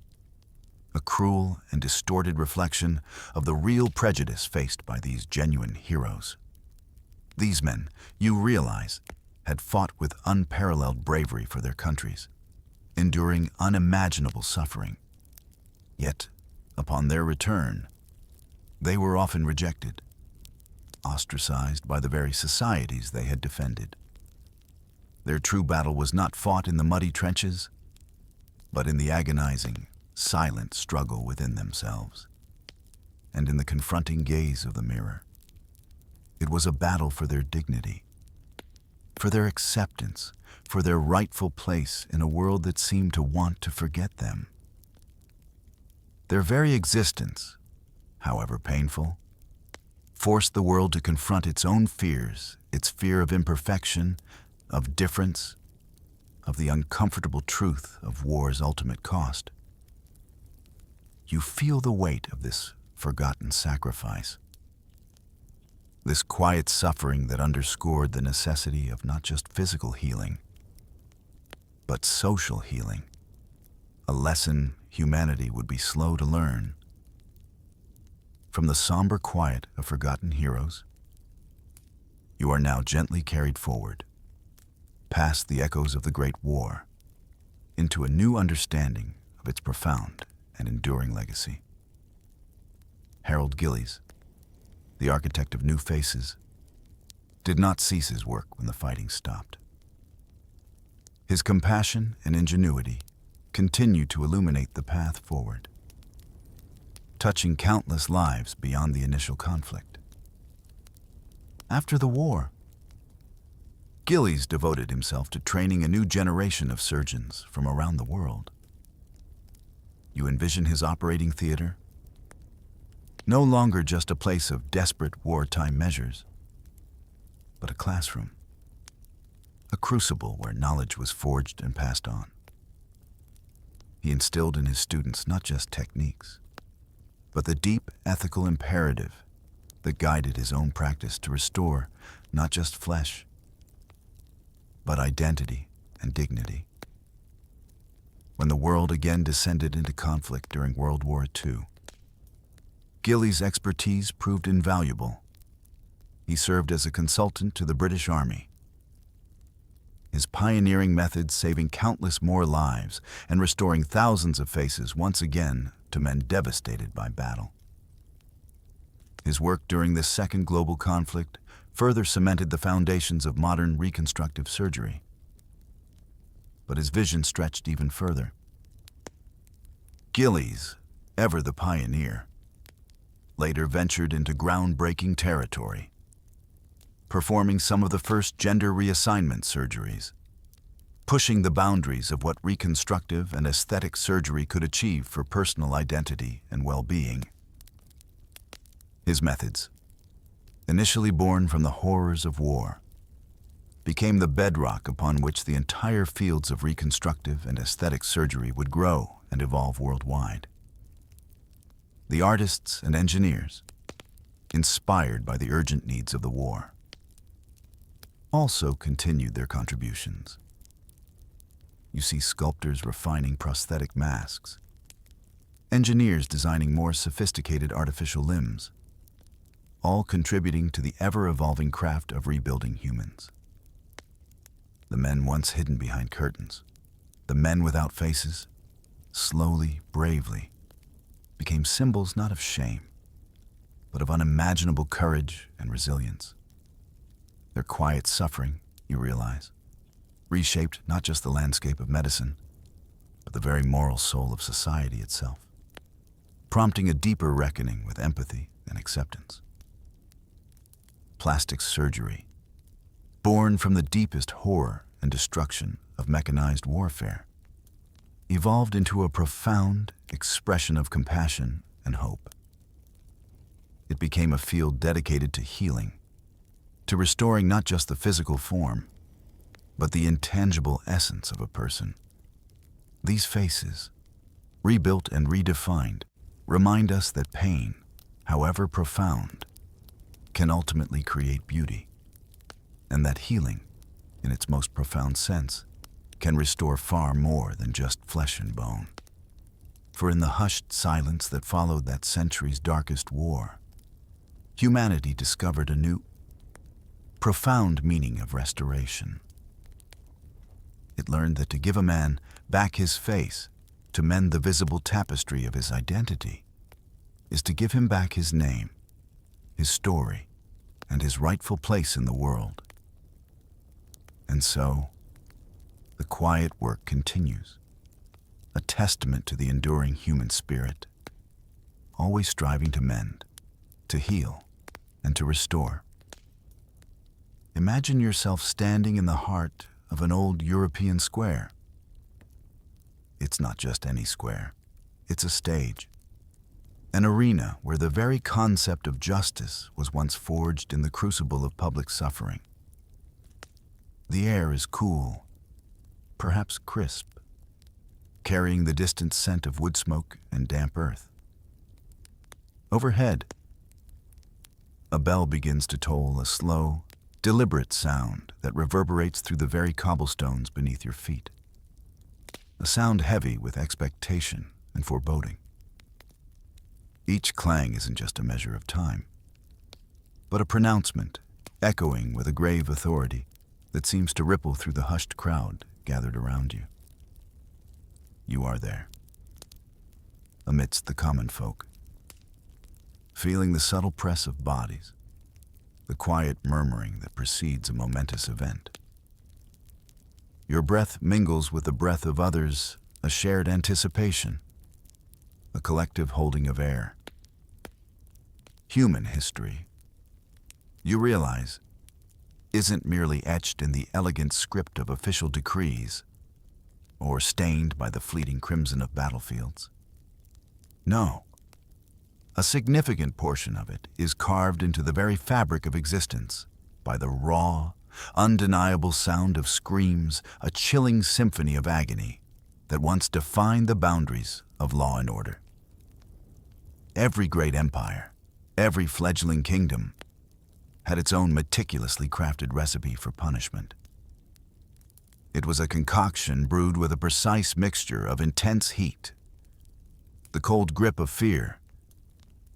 a cruel and distorted reflection of the real prejudice faced by these genuine heroes. These men, you realize, had fought with unparalleled bravery for their countries, enduring unimaginable suffering. Yet, upon their return, they were often rejected, ostracized by the very societies they had defended. Their true battle was not fought in the muddy trenches, but in the agonizing, silent struggle within themselves, and in the confronting gaze of the mirror. It was a battle for their dignity, for their acceptance, for their rightful place in a world that seemed to want to forget them. Their very existence, however painful, forced the world to confront its own fears, its fear of imperfection, of difference, of the uncomfortable truth of war's ultimate cost. You feel the weight of this forgotten sacrifice, this quiet suffering that underscored the necessity of not just physical healing, but social healing, a lesson humanity would be slow to learn. From the somber quiet of forgotten heroes, you are now gently carried forward, past the echoes of the Great War, into a new understanding of its profound and enduring legacy. Harold Gillies, the architect of new faces, did not cease his work when the fighting stopped. His compassion and ingenuity continued to illuminate the path forward, touching countless lives beyond the initial conflict. After the war, Gillies devoted himself to training a new generation of surgeons from around the world. You envision his operating theater, no longer just a place of desperate wartime measures, but a classroom, a crucible where knowledge was forged and passed on. He instilled in his students not just techniques, but the deep ethical imperative that guided his own practice to restore not just flesh, but identity and dignity. When the world again descended into conflict during World War II, Gillies' expertise proved invaluable. He served as a consultant to the British Army, his pioneering methods saving countless more lives and restoring thousands of faces once again to men devastated by battle. His work during this second global conflict further cemented the foundations of modern reconstructive surgery. But his vision stretched even further. Gillies, ever the pioneer, later ventured into groundbreaking territory, performing some of the first gender reassignment surgeries, pushing the boundaries of what reconstructive and aesthetic surgery could achieve for personal identity and well-being. His methods, initially born from the horrors of war, became the bedrock upon which the entire fields of reconstructive and aesthetic surgery would grow and evolve worldwide. The artists and engineers, inspired by the urgent needs of the war, also continued their contributions. You see sculptors refining prosthetic masks, engineers designing more sophisticated artificial limbs, all contributing to the ever-evolving craft of rebuilding humans. The men once hidden behind curtains, the men without faces, slowly, bravely, became symbols not of shame, but of unimaginable courage and resilience. Their quiet suffering, you realize, reshaped not just the landscape of medicine, but the very moral soul of society itself, prompting a deeper reckoning with empathy and acceptance. Plastic surgery, born from the deepest horror and destruction of mechanized warfare, evolved into a profound expression of compassion and hope. It became a field dedicated to healing, to restoring not just the physical form, but the intangible essence of a person. These faces, rebuilt and redefined, remind us that pain, however profound, can ultimately create beauty, and that healing, in its most profound sense, can restore far more than just flesh and bone. For in the hushed silence that followed that century's darkest war, humanity discovered a new, profound meaning of restoration. It learned that to give a man back his face, to mend the visible tapestry of his identity, is to give him back his name, his story, and his rightful place in the world. And so, the quiet work continues, a testament to the enduring human spirit, always striving to mend, to heal, and to restore. Imagine yourself standing in the heart of an old European square. It's not just any square, it's a stage, an arena where the very concept of justice was once forged in the crucible of public suffering. The air is cool, perhaps crisp, carrying the distant scent of wood smoke and damp earth. Overhead, a bell begins to toll, a slow, deliberate sound that reverberates through the very cobblestones beneath your feet. A sound heavy with expectation and foreboding. Each clang isn't just a measure of time, but a pronouncement echoing with a grave authority that seems to ripple through the hushed crowd gathered around you. You are there, amidst the common folk, feeling the subtle press of bodies, the quiet murmuring that precedes a momentous event. Your breath mingles with the breath of others, a shared anticipation, a collective holding of air. Human history, you realize, isn't merely etched in the elegant script of official decrees or stained by the fleeting crimson of battlefields. No, a significant portion of it is carved into the very fabric of existence by the raw, undeniable sound of screams, a chilling symphony of agony that once defined the boundaries of law and order. Every great empire, every fledgling kingdom, had its own meticulously crafted recipe for punishment. It was a concoction brewed with a precise mixture of intense heat, the cold grip of fear,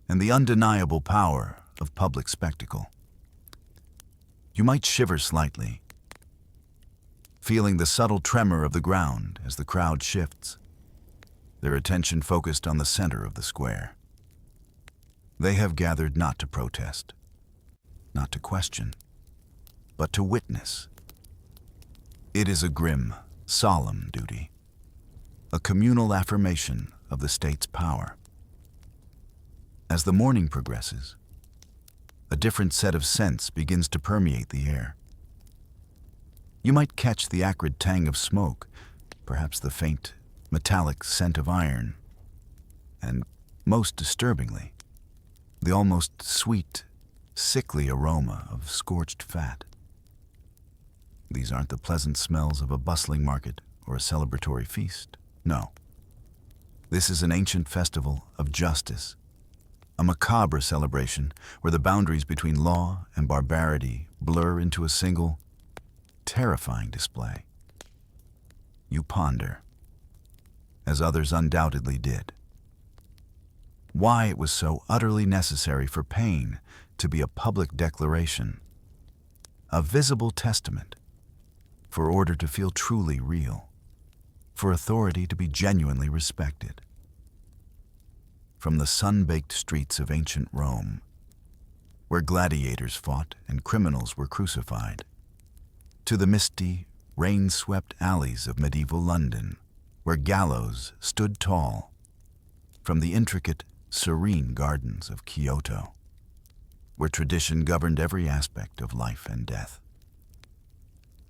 and the undeniable power of public spectacle. You might shiver slightly, feeling the subtle tremor of the ground as the crowd shifts, their attention focused on the center of the square. They have gathered not to protest, not to question, but to witness. It is a grim, solemn duty, a communal affirmation of the state's power. As the morning progresses, a different set of scents begins to permeate the air. You might catch the acrid tang of smoke, perhaps the faint, metallic scent of iron, and, most disturbingly, the almost sweet, sickly aroma of scorched fat. These aren't the pleasant smells of a bustling market or a celebratory feast. No. This is an ancient festival of justice, a macabre celebration where the boundaries between law and barbarity blur into a single, terrifying display. You ponder, as others undoubtedly did, why it was so utterly necessary for pain to be a public declaration, a visible testament, for order to feel truly real, for authority to be genuinely respected. From the sun-baked streets of ancient Rome, where gladiators fought and criminals were crucified, to the misty, rain-swept alleys of medieval London, where gallows stood tall, from the intricate, serene gardens of Kyoto, where tradition governed every aspect of life and death.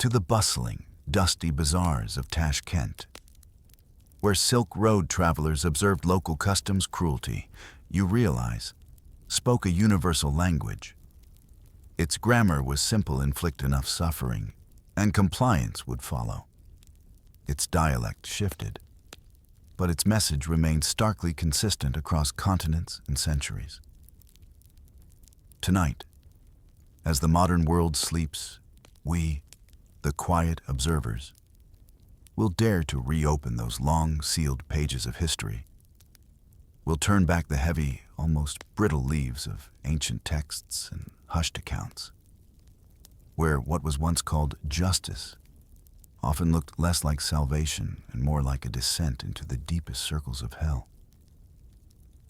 to the bustling, dusty bazaars of Tashkent, where Silk Road travelers observed local customs cruelty, you realize, spoke a universal language. Its grammar was simple: inflict enough suffering, and compliance would follow. Its dialect shifted, but its message remained starkly consistent across continents and centuries. Tonight, as the modern world sleeps, we, the quiet observers, will dare to reopen those long, sealed pages of history. We'll turn back the heavy, almost brittle leaves of ancient texts and hushed accounts, where what was once called justice often looked less like salvation and more like a descent into the deepest circles of hell.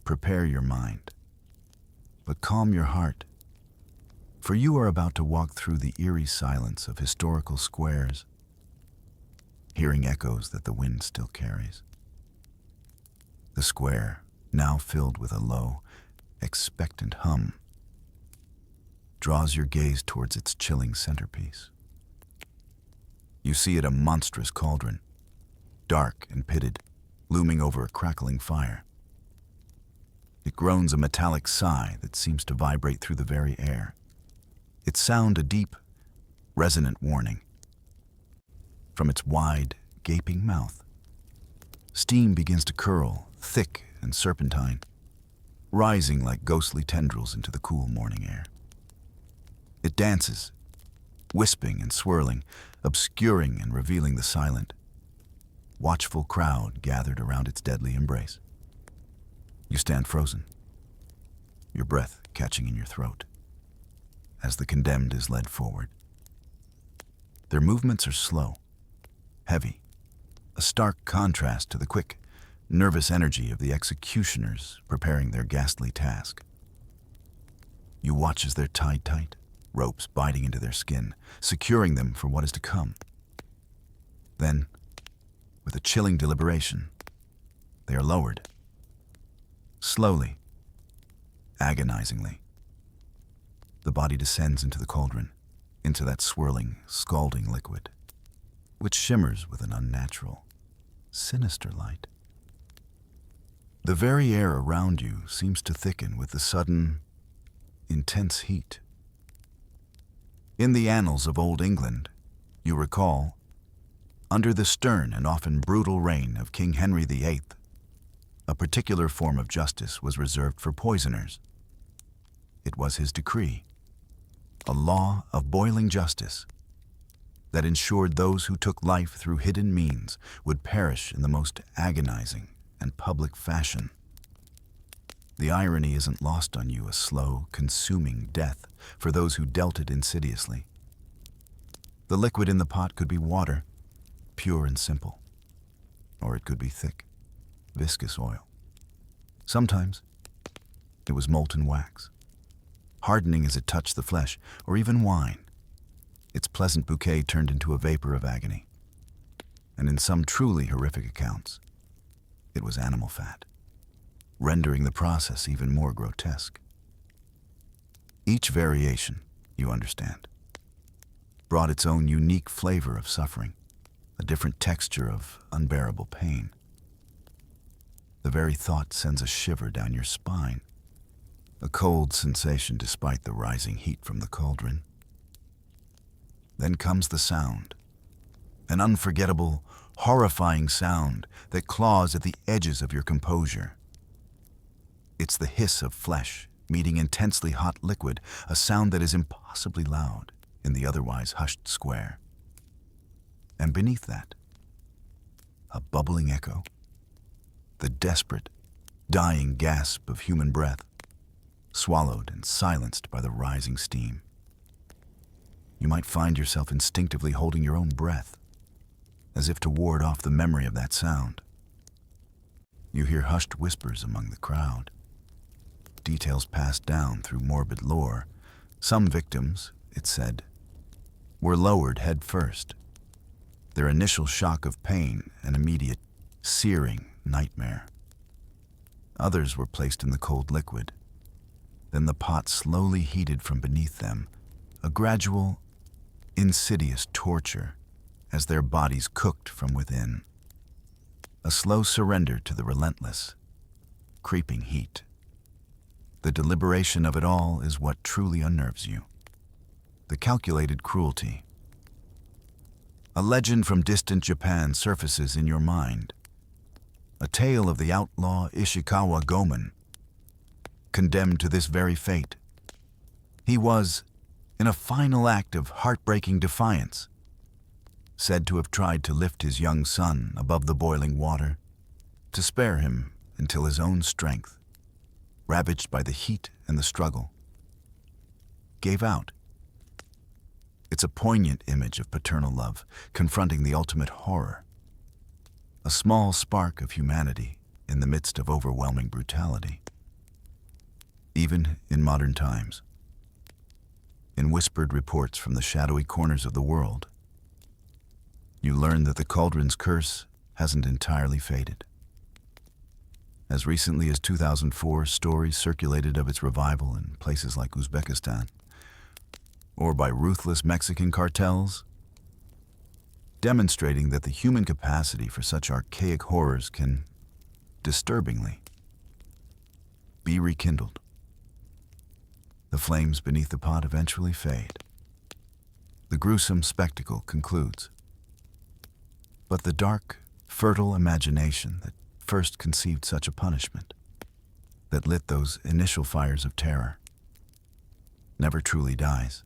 Prepare your mind, but calm your heart, for you are about to walk through the eerie silence of historical squares, hearing echoes that the wind still carries. The square, now filled with a low, expectant hum, draws your gaze towards its chilling centerpiece. You see it a monstrous cauldron, dark and pitted, looming over a crackling fire. It groans a metallic sigh that seems to vibrate through the very air. Its sound a deep, resonant warning. From its wide, gaping mouth, steam begins to curl, thick and serpentine, rising like ghostly tendrils into the cool morning air. It dances, wisping and swirling, obscuring and revealing the silent, watchful crowd gathered around its deadly embrace. You stand frozen, your breath catching in your throat, as the condemned is led forward. Their movements are slow, heavy, a stark contrast to the quick, nervous energy of the executioners preparing their ghastly task. You watch as they're tied tight, ropes biting into their skin, securing them for what is to come. Then, with a chilling deliberation, they are lowered. Slowly, agonizingly, the body descends into the cauldron, into that swirling, scalding liquid, which shimmers with an unnatural, sinister light. The very air around you seems to thicken with the sudden, intense heat. In the annals of Old England, you recall, under the stern and often brutal reign of King Henry VIII, a particular form of justice was reserved for poisoners. It was his decree, a law of boiling justice, that ensured those who took life through hidden means would perish in the most agonizing and public fashion. The irony isn't lost on you: a slow, consuming death for those who dealt it insidiously. The liquid in the pot could be water, pure and simple, or it could be thick, viscous oil. Sometimes it was molten wax, hardening as it touched the flesh, or even wine, its pleasant bouquet turned into a vapor of agony. And in some truly horrific accounts, it was animal fat, rendering the process even more grotesque. Each variation, you understand, brought its own unique flavor of suffering, a different texture of unbearable pain. The very thought sends a shiver down your spine, a cold sensation despite the rising heat from the cauldron. Then comes the sound, an unforgettable, horrifying sound that claws at the edges of your composure. It's the hiss of flesh meeting intensely hot liquid, a sound that is impossibly loud in the otherwise hushed square. And beneath that, a bubbling echo, the desperate, dying gasp of human breath, swallowed and silenced by the rising steam. You might find yourself instinctively holding your own breath, as if to ward off the memory of that sound. You hear hushed whispers among the crowd, details passed down through morbid lore. Some victims, it said, were lowered head first, their initial shock of pain an immediate, searing nightmare. Others were placed in the cold liquid. Then the pot slowly heated from beneath them, a gradual, insidious torture as their bodies cooked from within. A slow surrender to the relentless, creeping heat. The deliberation of it all is what truly unnerves you. The calculated cruelty. A legend from distant Japan surfaces in your mind. A tale of the outlaw Ishikawa Gomen, condemned to this very fate. He was, in a final act of heartbreaking defiance, said to have tried to lift his young son above the boiling water, to spare him until his own strength, ravaged by the heat and the struggle, gave out. It's a poignant image of paternal love confronting the ultimate horror. A small spark of humanity in the midst of overwhelming brutality. Even in modern times, in whispered reports from the shadowy corners of the world, you learn that the cauldron's curse hasn't entirely faded. As recently as 2004, stories circulated of its revival in places like Uzbekistan, or by ruthless Mexican cartels, demonstrating that the human capacity for such archaic horrors can, disturbingly, be rekindled. The flames beneath the pot eventually fade. The gruesome spectacle concludes. But the dark, fertile imagination that first conceived such a punishment, that lit those initial fires of terror, never truly dies.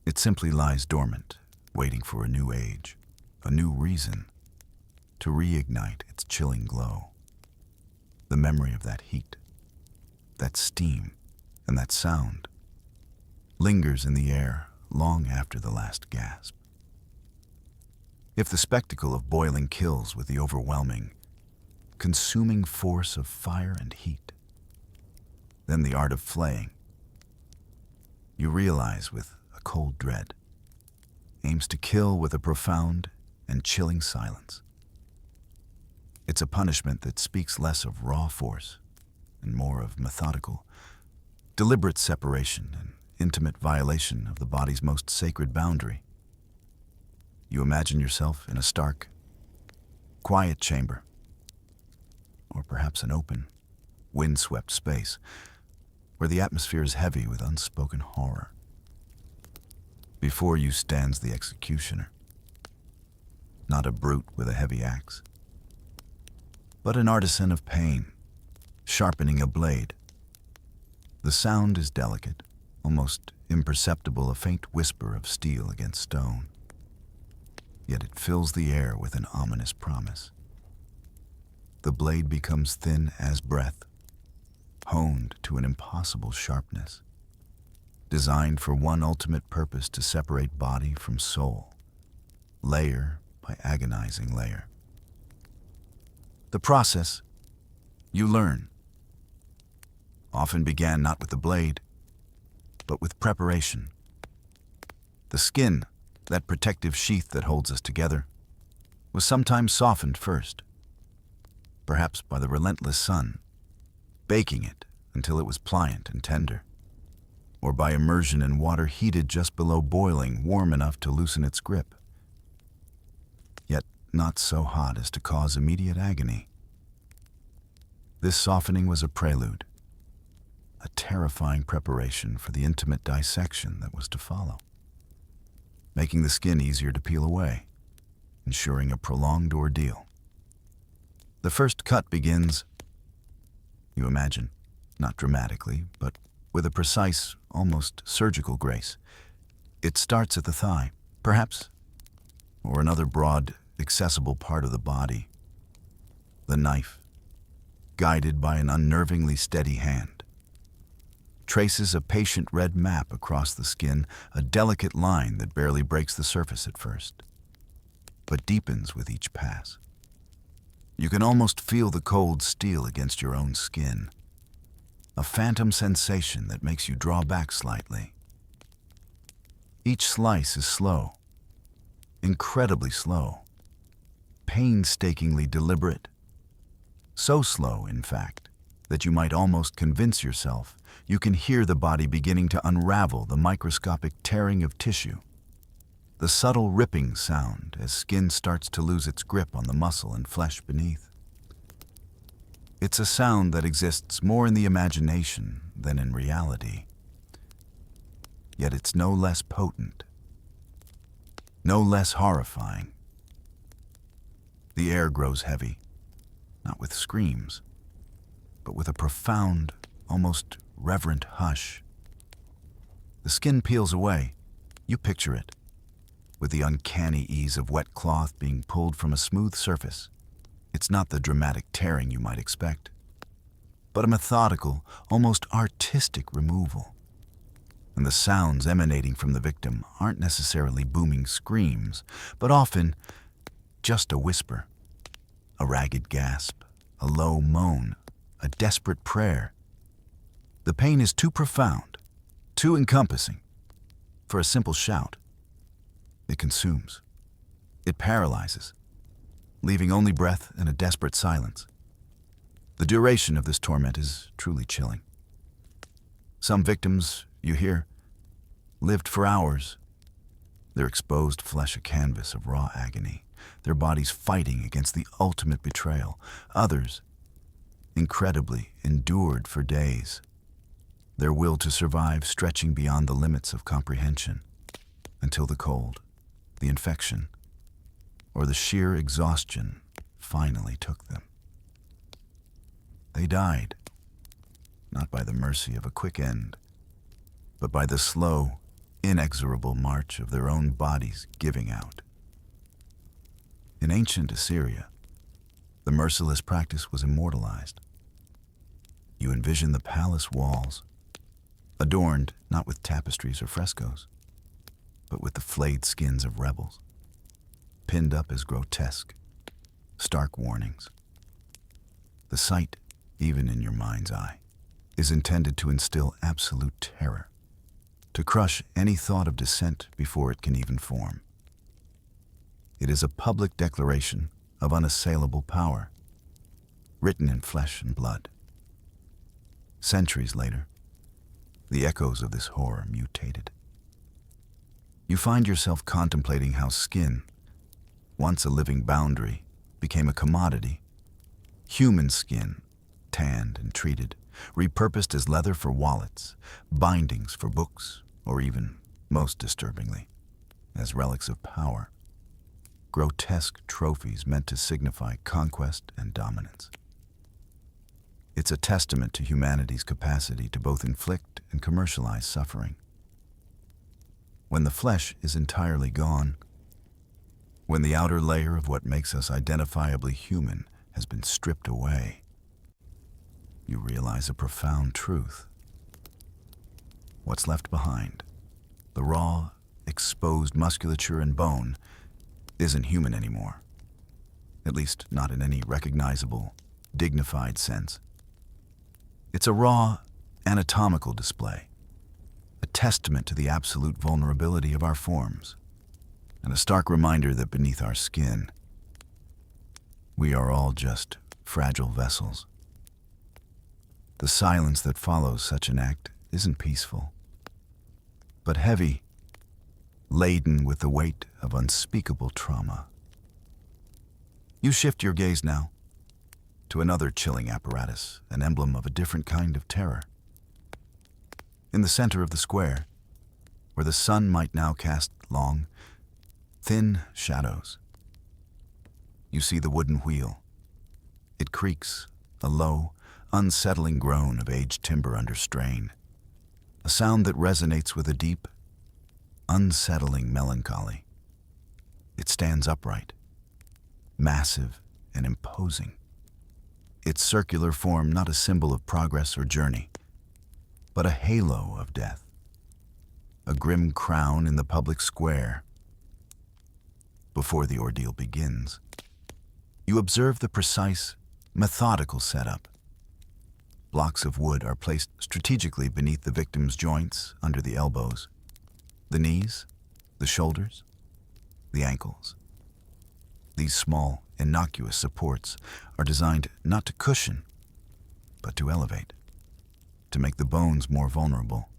It simply lies dormant, waiting for a new age, a new reason to reignite its chilling glow. The memory of that heat, that steam, and that sound lingers in the air long after the last gasp. If the spectacle of boiling kills with the overwhelming, consuming force of fire and heat, then the art of flaying, you realize with a cold dread, aims to kill with a profound and chilling silence. It's a punishment that speaks less of raw force and more of methodical, deliberate separation and intimate violation of the body's most sacred boundary. You imagine yourself in a stark, quiet chamber, or perhaps an open, windswept space where the atmosphere is heavy with unspoken horror. Before you stands the executioner, not a brute with a heavy axe, but an artisan of pain, sharpening a blade. The sound is delicate, almost imperceptible, a faint whisper of steel against stone. Yet it fills the air with an ominous promise. The blade becomes thin as breath, honed to an impossible sharpness, designed for one ultimate purpose: to separate body from soul, layer by agonizing layer. The process, you learn, often began not with the blade, but with preparation. The skin, that protective sheath that holds us together, was sometimes softened first, perhaps by the relentless sun, baking it until it was pliant and tender, or by immersion in water heated just below boiling, warm enough to loosen its grip, yet not so hot as to cause immediate agony. This softening was a prelude, a terrifying preparation for the intimate dissection that was to follow, making the skin easier to peel away, ensuring a prolonged ordeal. The first cut begins, you imagine, not dramatically, but with a precise, almost surgical grace. It starts at the thigh, perhaps, or another broad, accessible part of the body. The knife, guided by an unnervingly steady hand, traces a patient red map across the skin, a delicate line that barely breaks the surface at first, but deepens with each pass. You can almost feel the cold steel against your own skin, a phantom sensation that makes you draw back slightly. Each slice is slow, incredibly slow, painstakingly deliberate. So slow, in fact, that you might almost convince yourself you can hear the body beginning to unravel, the microscopic tearing of tissue, the subtle ripping sound as skin starts to lose its grip on the muscle and flesh beneath. It's a sound that exists more in the imagination than in reality. Yet it's no less potent, no less horrifying. The air grows heavy, not with screams, but with a profound, almost reverent hush. The skin peels away. You picture it, with the uncanny ease of wet cloth being pulled from a smooth surface. It's not the dramatic tearing you might expect, but a methodical, almost artistic removal. And the sounds emanating from the victim aren't necessarily booming screams, but often just a whisper, a ragged gasp, a low moan, a desperate prayer. The pain is too profound, too encompassing for a simple shout. It consumes. It paralyzes, leaving only breath and a desperate silence. The duration of this torment is truly chilling. Some victims, you hear, lived for hours, their exposed flesh a canvas of raw agony, their bodies fighting against the ultimate betrayal. Others, incredibly, endured for days, their will to survive stretching beyond the limits of comprehension, until the cold, the infection, or the sheer exhaustion finally took them. They died, not by the mercy of a quick end, but by the slow, inexorable march of their own bodies giving out. In ancient Assyria, the merciless practice was immortalized. You envision the palace walls, adorned not with tapestries or frescoes, but with the flayed skins of rebels, pinned up as grotesque, stark warnings. The sight, even in your mind's eye, is intended to instill absolute terror, to crush any thought of dissent before it can even form. It is a public declaration of unassailable power, written in flesh and blood. Centuries later, the echoes of this horror mutated. You find yourself contemplating how skin, once a living boundary, became a commodity. Human skin, tanned and treated, repurposed as leather for wallets, bindings for books, or even, most disturbingly, as relics of power. Grotesque trophies meant to signify conquest and dominance. It's a testament to humanity's capacity to both inflict and commercialize suffering. When the flesh is entirely gone, when the outer layer of what makes us identifiably human has been stripped away, you realize a profound truth. What's left behind, the raw, exposed musculature and bone, isn't human anymore, at least not in any recognizable, dignified sense. It's a raw, anatomical display, a testament to the absolute vulnerability of our forms, and a stark reminder that beneath our skin, we are all just fragile vessels. The silence that follows such an act isn't peaceful, but heavy, laden with the weight of unspeakable trauma. You shift your gaze now to another chilling apparatus, an emblem of a different kind of terror. In the center of the square, where the sun might now cast long, thin shadows, you see the wooden wheel. It creaks, a low, unsettling groan of aged timber under strain, a sound that resonates with a deep, unsettling melancholy. It stands upright, massive and imposing, its circular form not a symbol of progress or journey, but a halo of death, a grim crown in the public square. Before the ordeal begins, you observe the precise, methodical setup. Blocks of wood are placed strategically beneath the victim's joints, under the elbows, the knees, the shoulders, the ankles. These small, innocuous supports are designed not to cushion, but to elevate, to make the bones more vulnerable,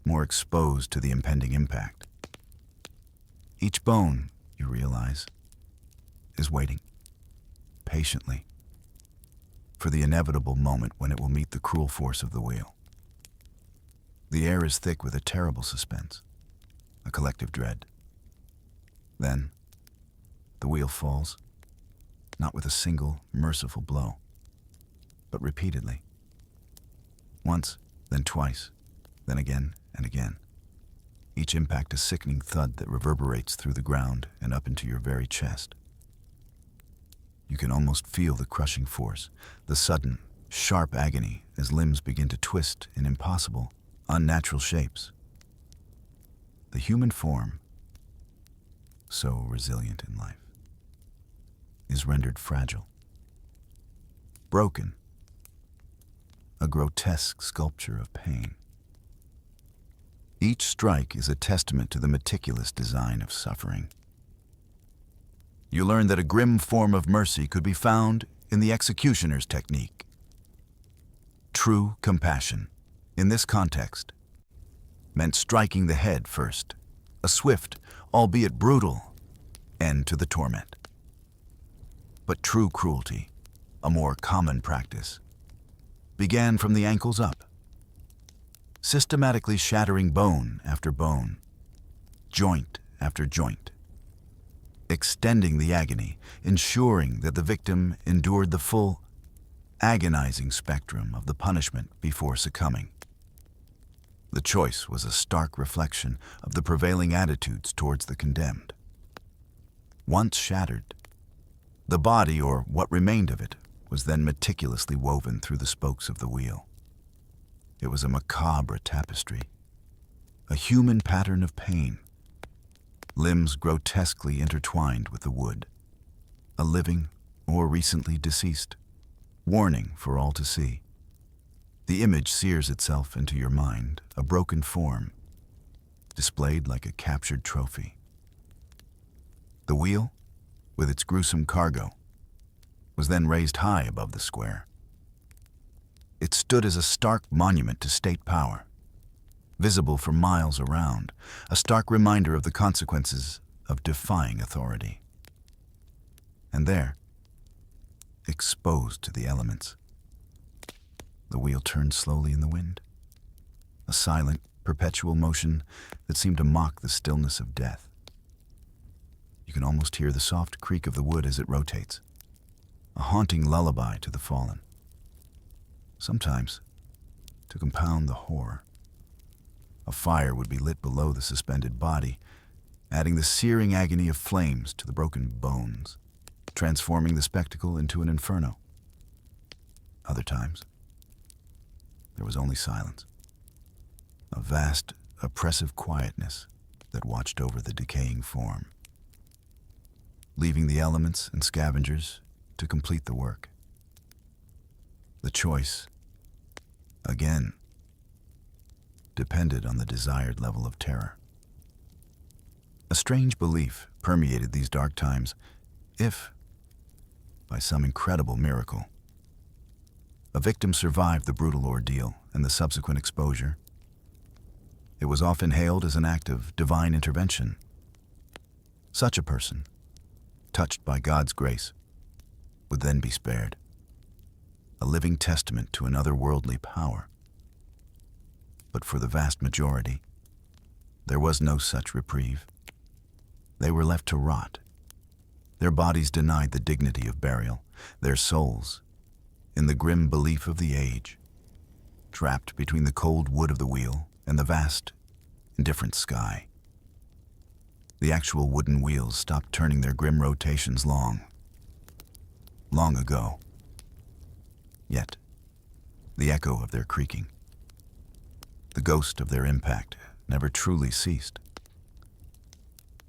more exposed to the impending impact. Each bone, you realize, is waiting, patiently, for the inevitable moment when it will meet the cruel force of the wheel. The air is thick with a terrible suspense, a collective dread. Then, the wheel falls, not with a single, merciful blow, but repeatedly. Once, then twice, then again and again. Each impact a sickening thud that reverberates through the ground and up into your very chest. You can almost feel the crushing force, the sudden, sharp agony as limbs begin to twist in impossible, unnatural shapes. The human form, so resilient in life, is rendered fragile, broken, a grotesque sculpture of pain. Each strike is a testament to the meticulous design of suffering. You learn that a grim form of mercy could be found in the executioner's technique. True compassion, in this context, meant striking the head first, a swift, albeit brutal, end to the torment. But true cruelty, a more common practice, began from the ankles up, systematically shattering bone after bone, joint after joint, extending the agony, ensuring that the victim endured the full, agonizing spectrum of the punishment before succumbing. The choice was a stark reflection of the prevailing attitudes towards the condemned. Once shattered, the body, or what remained of it, was then meticulously woven through the spokes of the wheel. It was a macabre tapestry, a human pattern of pain, limbs grotesquely intertwined with the wood, a living or recently deceased, warning for all to see. The image sears itself into your mind, a broken form, displayed like a captured trophy. The wheel, with its gruesome cargo, was then raised high above the square. It stood as a stark monument to state power, visible for miles around, a stark reminder of the consequences of defying authority. And there, exposed to the elements, the wheel turned slowly in the wind, a silent, perpetual motion that seemed to mock the stillness of death. You can almost hear the soft creak of the wood as it rotates, a haunting lullaby to the fallen. Sometimes, to compound the horror, a fire would be lit below the suspended body, adding the searing agony of flames to the broken bones, transforming the spectacle into an inferno. Other times, there was only silence, a vast, oppressive quietness that watched over the decaying form, leaving the elements and scavengers to complete the work. The choice, again, depended on the desired level of terror. A strange belief permeated these dark times. If, by some incredible miracle, a victim survived the brutal ordeal and the subsequent exposure, it was often hailed as an act of divine intervention. Such a person, touched by God's grace, would then be spared, a living testament to an otherworldly power. But for the vast majority, there was no such reprieve. They were left to rot, their bodies denied the dignity of burial, their souls, in the grim belief of the age, trapped between the cold wood of the wheel and the vast, indifferent sky. The actual wooden wheels stopped turning their grim rotations long ago. Yet, the echo of their creaking, the ghost of their impact, never truly ceased.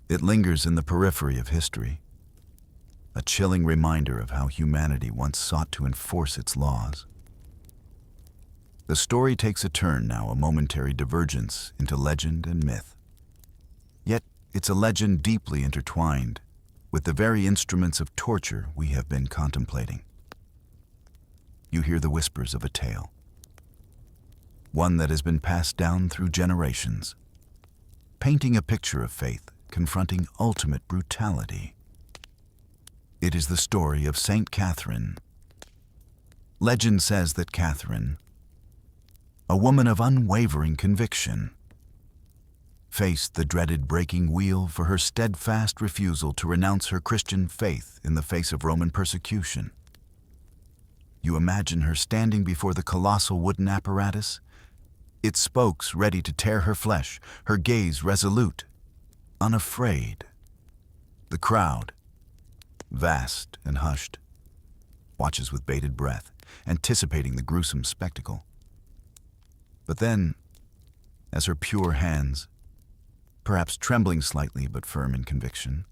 It lingers in the periphery of history, a chilling reminder of how humanity once sought to enforce its laws. The story takes a turn now, a momentary divergence into legend and myth. Yet, it's a legend deeply intertwined with the very instruments of torture we have been contemplating. You hear the whispers of a tale, one that has been passed down through generations, painting a picture of faith, confronting ultimate brutality. It is the story of Saint Catherine. Legend says that Catherine, a woman of unwavering conviction, faced the dreaded breaking wheel for her steadfast refusal to renounce her Christian faith in the face of Roman persecution. You imagine her standing before the colossal wooden apparatus, its spokes ready to tear her flesh, her gaze resolute, unafraid. The crowd, vast and hushed, watches with bated breath, anticipating the gruesome spectacle. But then, as her pure hands, perhaps trembling slightly but firm in conviction,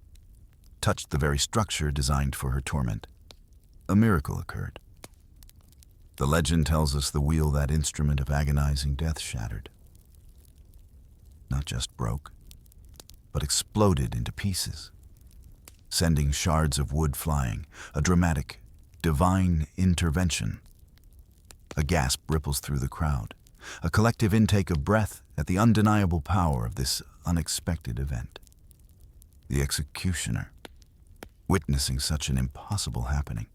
touched the very structure designed for her torment, a miracle occurred. The legend tells us the wheel, that instrument of agonizing death, shattered. Not just broke, but exploded into pieces, sending shards of wood flying, a dramatic, divine intervention. A gasp ripples through the crowd, a collective intake of breath at the undeniable power of this unexpected event. The executioner, witnessing such an impossible happening,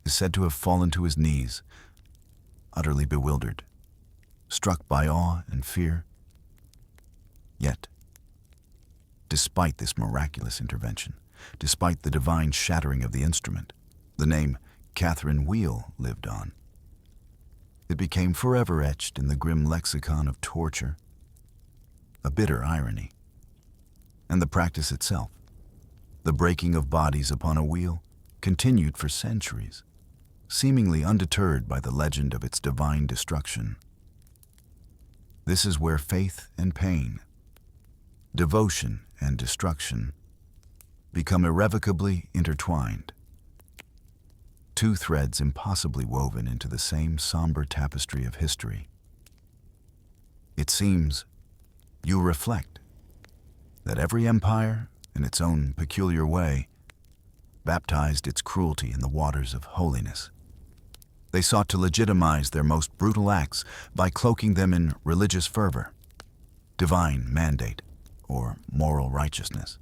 is said to have fallen to his knees, utterly bewildered, struck by awe and fear. Yet, despite this miraculous intervention, despite the divine shattering of the instrument, the name Catherine Wheel lived on. It became forever etched in the grim lexicon of torture, a bitter irony. And the practice itself, the breaking of bodies upon a wheel, continued for centuries, seemingly undeterred by the legend of its divine destruction. This is where faith and pain, devotion and destruction, become irrevocably intertwined. Two threads impossibly woven into the same somber tapestry of history. It seems, you reflect, that every empire, in its own peculiar way, baptized its cruelty in the waters of holiness. They sought to legitimize their most brutal acts by cloaking them in religious fervor, divine mandate, or moral righteousness.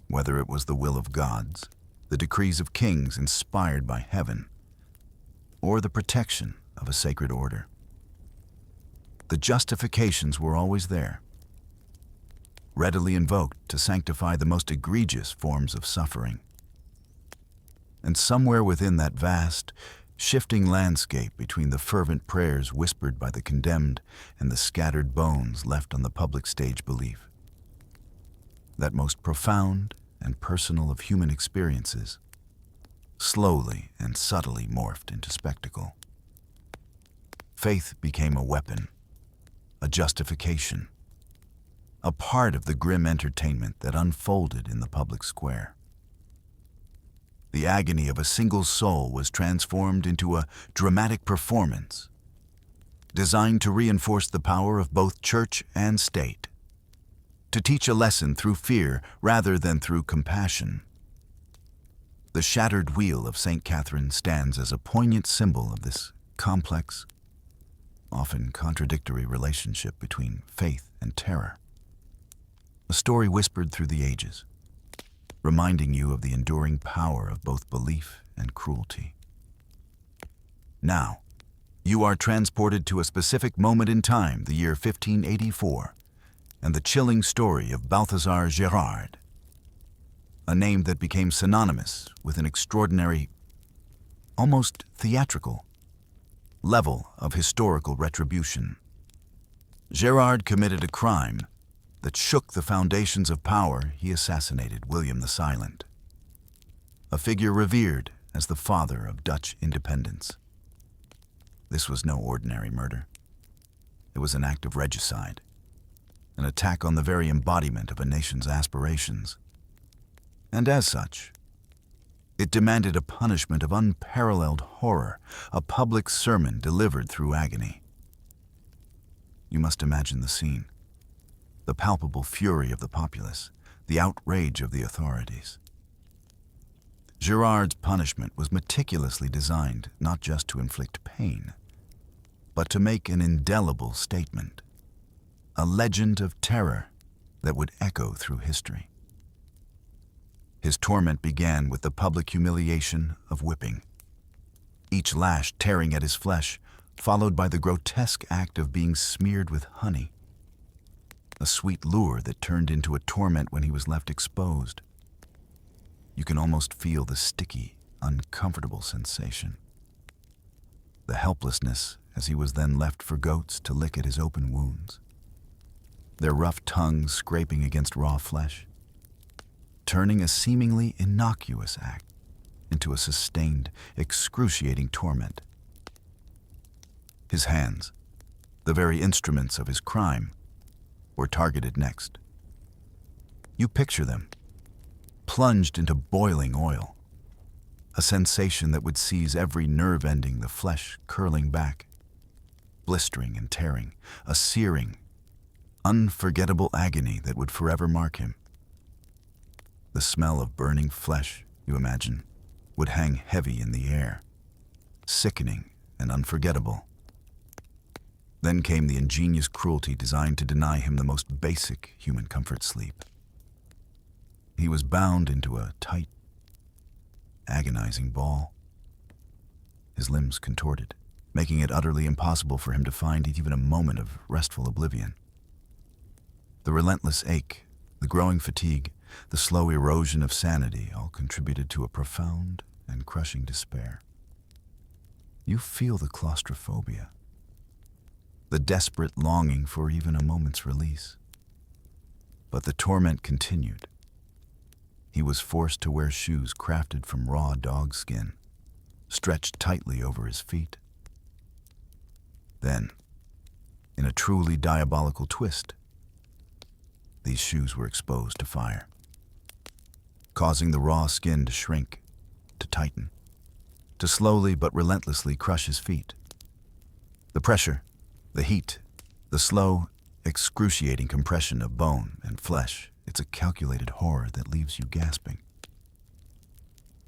Whether it was the will of gods, the decrees of kings inspired by heaven, or the protection of a sacred order, the justifications were always there, readily invoked to sanctify the most egregious forms of suffering. And somewhere within that vast, shifting landscape between the fervent prayers whispered by the condemned and the scattered bones left on the public stage belief, that most profound and personal of human experiences, slowly and subtly morphed into spectacle. Faith became a weapon, a justification, a part of the grim entertainment that unfolded in the public square. The agony of a single soul was transformed into a dramatic performance, designed to reinforce the power of both church and state, to teach a lesson through fear rather than through compassion. The shattered wheel of St. Catherine stands as a poignant symbol of this complex, often contradictory relationship between faith and terror. A story whispered through the ages, reminding you of the enduring power of both belief and cruelty. Now, you are transported to a specific moment in time, the year 1584, and the chilling story of Balthazar Gerard, a name that became synonymous with an extraordinary, almost theatrical, level of historical retribution. Gerard committed a crime that shook the foundations of power. He assassinated William the Silent, a figure revered as the father of Dutch independence. This was no ordinary murder. It was an act of regicide, an attack on the very embodiment of a nation's aspirations. And as such, it demanded a punishment of unparalleled horror, a public sermon delivered through agony. You must imagine the scene. The palpable fury of the populace, the outrage of the authorities. Gerard's punishment was meticulously designed not just to inflict pain, but to make an indelible statement, a legend of terror that would echo through history. His torment began with the public humiliation of whipping, each lash tearing at his flesh, followed by the grotesque act of being smeared with honey, a sweet lure that turned into a torment when he was left exposed. You can almost feel the sticky, uncomfortable sensation, the helplessness as he was then left for goats to lick at his open wounds, their rough tongues scraping against raw flesh, turning a seemingly innocuous act into a sustained, excruciating torment. His hands, the very instruments of his crime, were targeted next. You picture them, plunged into boiling oil, a sensation that would seize every nerve ending, the flesh curling back, blistering and tearing, a searing, unforgettable agony that would forever mark him. The smell of burning flesh, you imagine, would hang heavy in the air, sickening and unforgettable. Then came the ingenious cruelty designed to deny him the most basic human comfort, sleep. He was bound into a tight, agonizing ball, his limbs contorted, making it utterly impossible for him to find even a moment of restful oblivion. The relentless ache, the growing fatigue, the slow erosion of sanity all contributed to a profound and crushing despair. You feel the claustrophobia, the desperate longing for even a moment's release. But the torment continued. He was forced to wear shoes crafted from raw dog skin, stretched tightly over his feet. Then, in a truly diabolical twist, these shoes were exposed to fire, causing the raw skin to shrink, to tighten, to slowly but relentlessly crush his feet. The pressure, the heat, the slow, excruciating compression of bone and flesh, it's a calculated horror that leaves you gasping.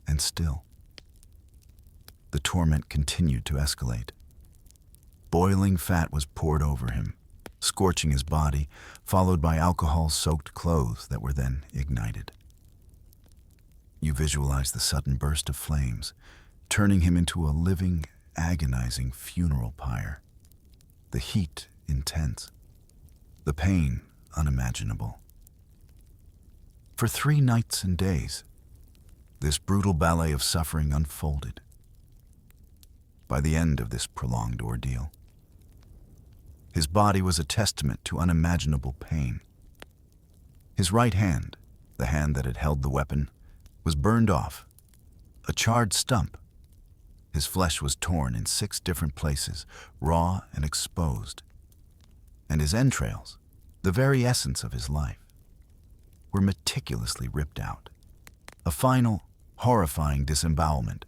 And still, the torment continued to escalate. Boiling fat was poured over him, scorching his body, followed by alcohol-soaked clothes that were then ignited. You visualize the sudden burst of flames, turning him into a living, agonizing funeral pyre. The heat intense, the pain unimaginable. For 3 nights and days, this brutal ballet of suffering unfolded. By the end of this prolonged ordeal, his body was a testament to unimaginable pain. His right hand, the hand that had held the weapon, was burned off, a charred stump. His flesh was torn in 6 different places, raw and exposed. And his entrails, the very essence of his life, were meticulously ripped out. A final, horrifying disembowelment.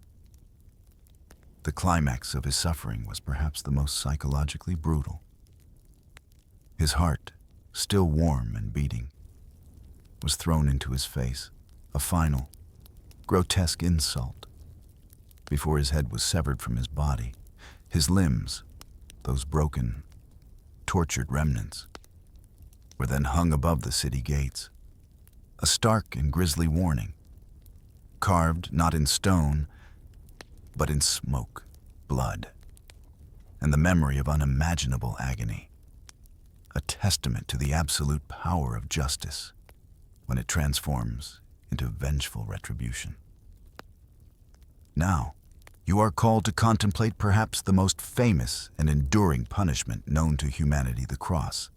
The climax of his suffering was perhaps the most psychologically brutal. His heart, still warm and beating, was thrown into his face, a final, grotesque insult. Before his head was severed from his body, his limbs, those broken, tortured remnants, were then hung above the city gates, a stark and grisly warning, carved not in stone, but in smoke, blood, and the memory of unimaginable agony, a testament to the absolute power of justice when it transforms into vengeful retribution. Now, you are called to contemplate perhaps the most famous and enduring punishment known to humanity, the cross.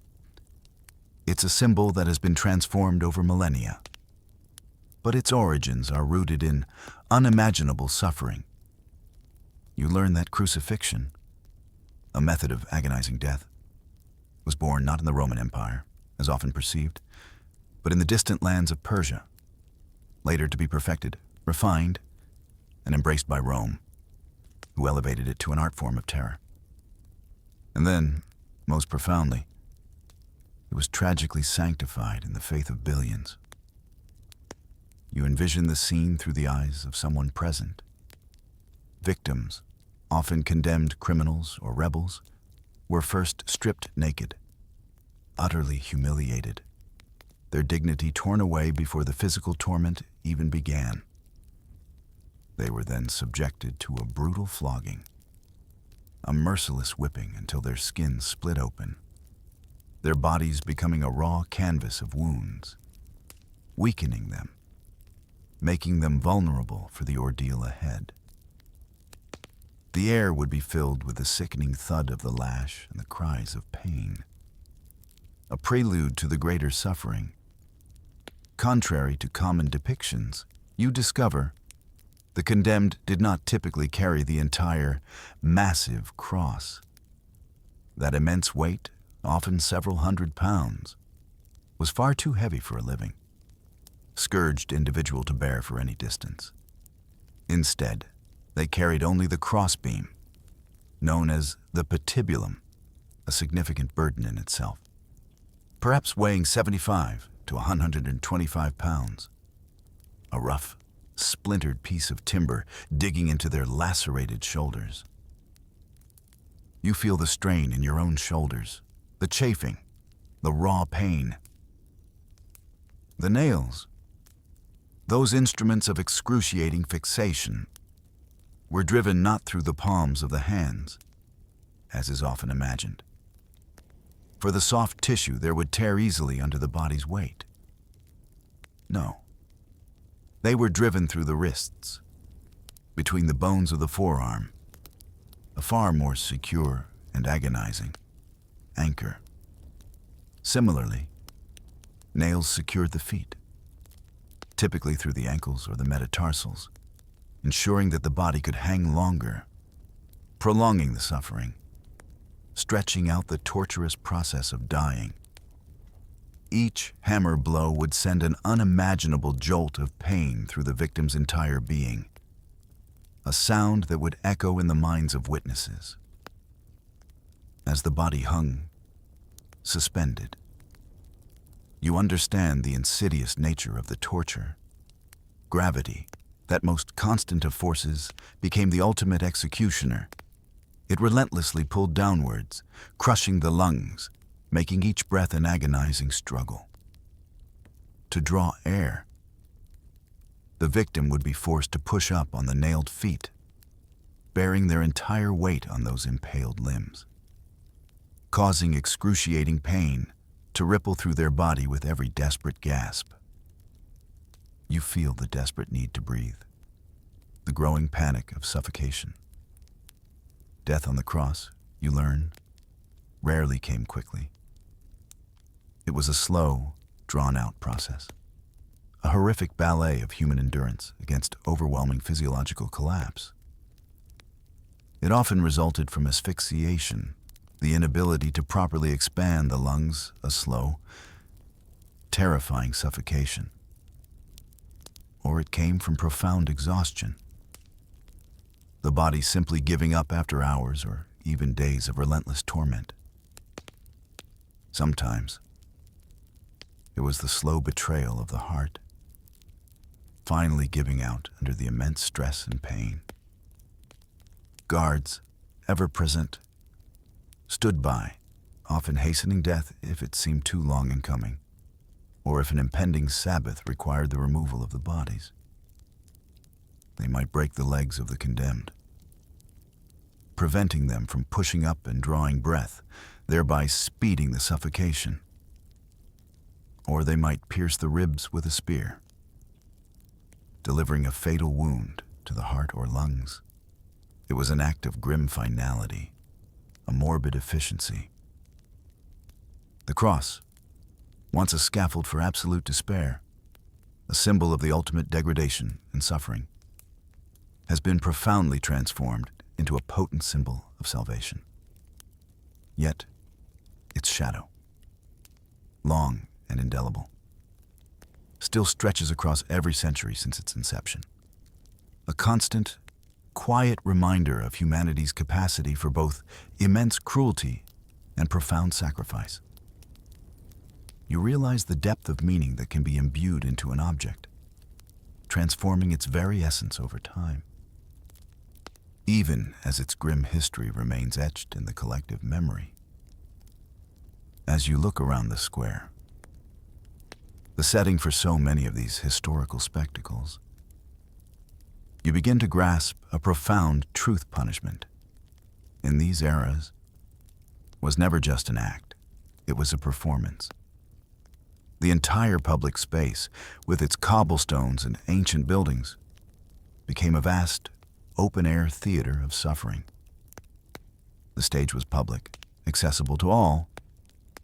It's a symbol that has been transformed over millennia, but its origins are rooted in unimaginable suffering. You learn that crucifixion, a method of agonizing death, was born not in the Roman Empire, as often perceived, but in the distant lands of Persia, later to be perfected, refined, and embraced by Rome, who elevated it to an art form of terror. And then, most profoundly, it was tragically sanctified in the faith of billions. You envision the scene through the eyes of someone present. Victims, often condemned criminals or rebels, were first stripped naked, utterly humiliated, their dignity torn away before the physical torment even began. They were then subjected to a brutal flogging, a merciless whipping until their skin split open, their bodies becoming a raw canvas of wounds, weakening them, making them vulnerable for the ordeal ahead. The air would be filled with the sickening thud of the lash and the cries of pain, a prelude to the greater suffering. Contrary to common depictions, you discover the condemned did not typically carry the entire, massive cross. That immense weight, often several hundred pounds, was far too heavy for a living, scourged individual to bear for any distance. Instead, they carried only the crossbeam, known as the patibulum, a significant burden in itself, perhaps weighing 75 to 125 pounds. A rough, splintered piece of timber digging into their lacerated shoulders. You feel the strain in your own shoulders, the chafing, the raw pain. The nails, those instruments of excruciating fixation, were driven not through the palms of the hands, as is often imagined. For the soft tissue there would tear easily under the body's weight. No. They were driven through the wrists, between the bones of the forearm, a far more secure and agonizing anchor. Similarly, nails secured the feet, typically through the ankles or the metatarsals, ensuring that the body could hang longer, prolonging the suffering, stretching out the torturous process of dying. Each hammer blow would send an unimaginable jolt of pain through the victim's entire being, a sound that would echo in the minds of witnesses. As the body hung, suspended, you understand the insidious nature of the torture. Gravity, that most constant of forces, became the ultimate executioner. It relentlessly pulled downwards, crushing the lungs, making each breath an agonizing struggle. To draw air, the victim would be forced to push up on the nailed feet, bearing their entire weight on those impaled limbs, causing excruciating pain to ripple through their body with every desperate gasp. You feel the desperate need to breathe, the growing panic of suffocation. Death on the cross, you learn, rarely came quickly. It was a slow, drawn-out process, a horrific ballet of human endurance against overwhelming physiological collapse. It often resulted from asphyxiation, the inability to properly expand the lungs, a slow, terrifying suffocation. Or it came from profound exhaustion, the body simply giving up after hours or even days of relentless torment. Sometimes, it was the slow betrayal of the heart, finally giving out under the immense stress and pain. Guards, ever present, stood by, often hastening death if it seemed too long in coming, or if an impending Sabbath required the removal of the bodies. They might break the legs of the condemned, preventing them from pushing up and drawing breath, thereby speeding the suffocation. Or they might pierce the ribs with a spear, delivering a fatal wound to the heart or lungs. It was an act of grim finality, a morbid efficiency. The cross, once a scaffold for absolute despair, a symbol of the ultimate degradation and suffering, has been profoundly transformed into a potent symbol of salvation. Yet, its shadow, long and indelible, still stretches across every century since its inception. A constant, quiet reminder of humanity's capacity for both immense cruelty and profound sacrifice. You realize the depth of meaning that can be imbued into an object, transforming its very essence over time, even as its grim history remains etched in the collective memory. As you look around the square, the setting for so many of these historical spectacles, you begin to grasp a profound truth. Punishment, in these eras, was never just an act, it was a performance. The entire public space, with its cobblestones and ancient buildings, became a vast, open-air theater of suffering. The stage was public, accessible to all,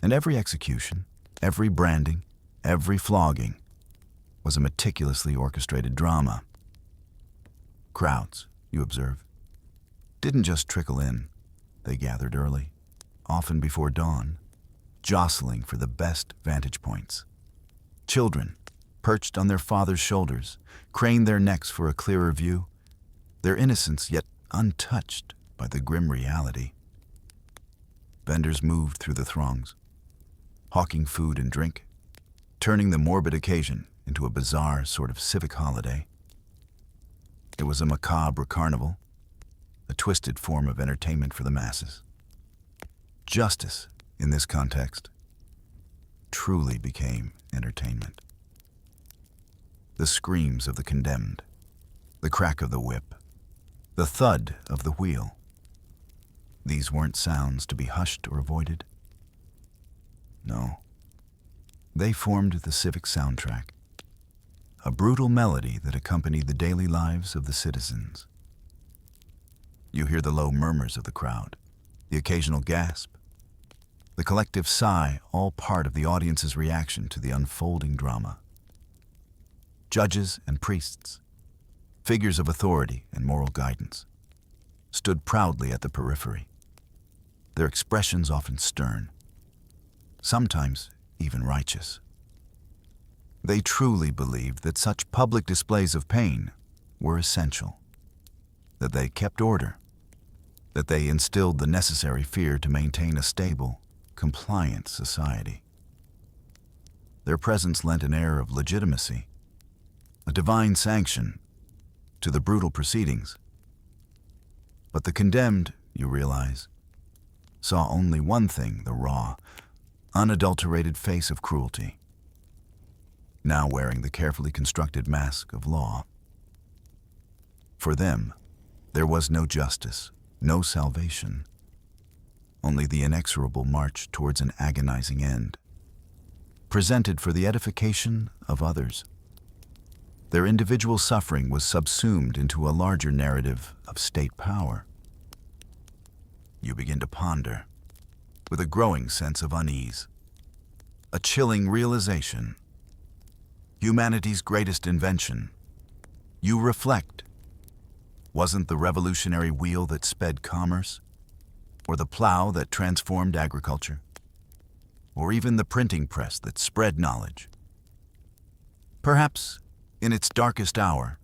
and every execution, every branding, every flogging was a meticulously orchestrated drama. Crowds, you observe, didn't just trickle in. They gathered early, often before dawn, jostling for the best vantage points. Children, perched on their fathers' shoulders, craned their necks for a clearer view, their innocence yet untouched by the grim reality. Vendors moved through the throngs, hawking food and drink, turning the morbid occasion into a bizarre sort of civic holiday. It was a macabre carnival, a twisted form of entertainment for the masses. Justice, in this context, truly became entertainment. The screams of the condemned, the crack of the whip, the thud of the wheel. These weren't sounds to be hushed or avoided. No, they formed the civic soundtrack, a brutal melody that accompanied the daily lives of the citizens. You hear the low murmurs of the crowd, the occasional gasp, the collective sigh, all part of the audience's reaction to the unfolding drama. Judges and priests, figures of authority and moral guidance, stood proudly at the periphery, their expressions often stern, sometimes even righteous. They truly believed that such public displays of pain were essential, that they kept order, that they instilled the necessary fear to maintain a stable, compliant society. Their presence lent an air of legitimacy, a divine sanction to the brutal proceedings. But the condemned, you realize, saw only one thing: the raw, unadulterated face of cruelty, now wearing the carefully constructed mask of law. For them, there was no justice, no salvation, only the inexorable march towards an agonizing end, presented for the edification of others. Their individual suffering was subsumed into a larger narrative of state power. You begin to ponder, with a growing sense of unease, a chilling realization. Humanity's greatest invention, you reflect, wasn't the revolutionary wheel that sped commerce, or the plow that transformed agriculture, or even the printing press that spread knowledge. Perhaps, in its darkest hour,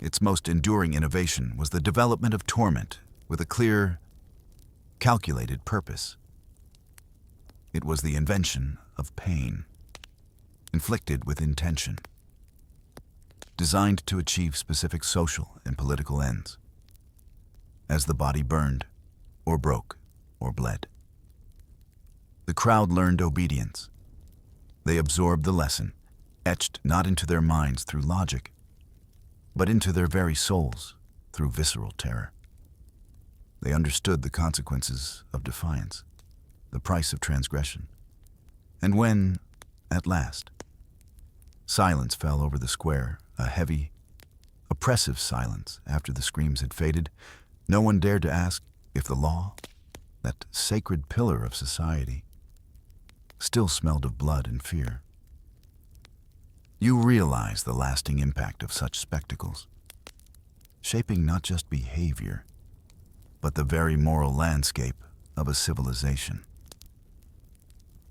its most enduring innovation was the development of torment with a clear, calculated purpose. It was the invention of pain, inflicted with intention, designed to achieve specific social and political ends. As the body burned, or broke, or bled, the crowd learned obedience. They absorbed the lesson, etched not into their minds through logic, but into their very souls through visceral terror. They understood the consequences of defiance, the price of transgression. And when, at last, silence fell over the square, a heavy, oppressive silence after the screams had faded, no one dared to ask if the law, that sacred pillar of society, still smelled of blood and fear. You realize the lasting impact of such spectacles, shaping not just behavior, but the very moral landscape of a civilization.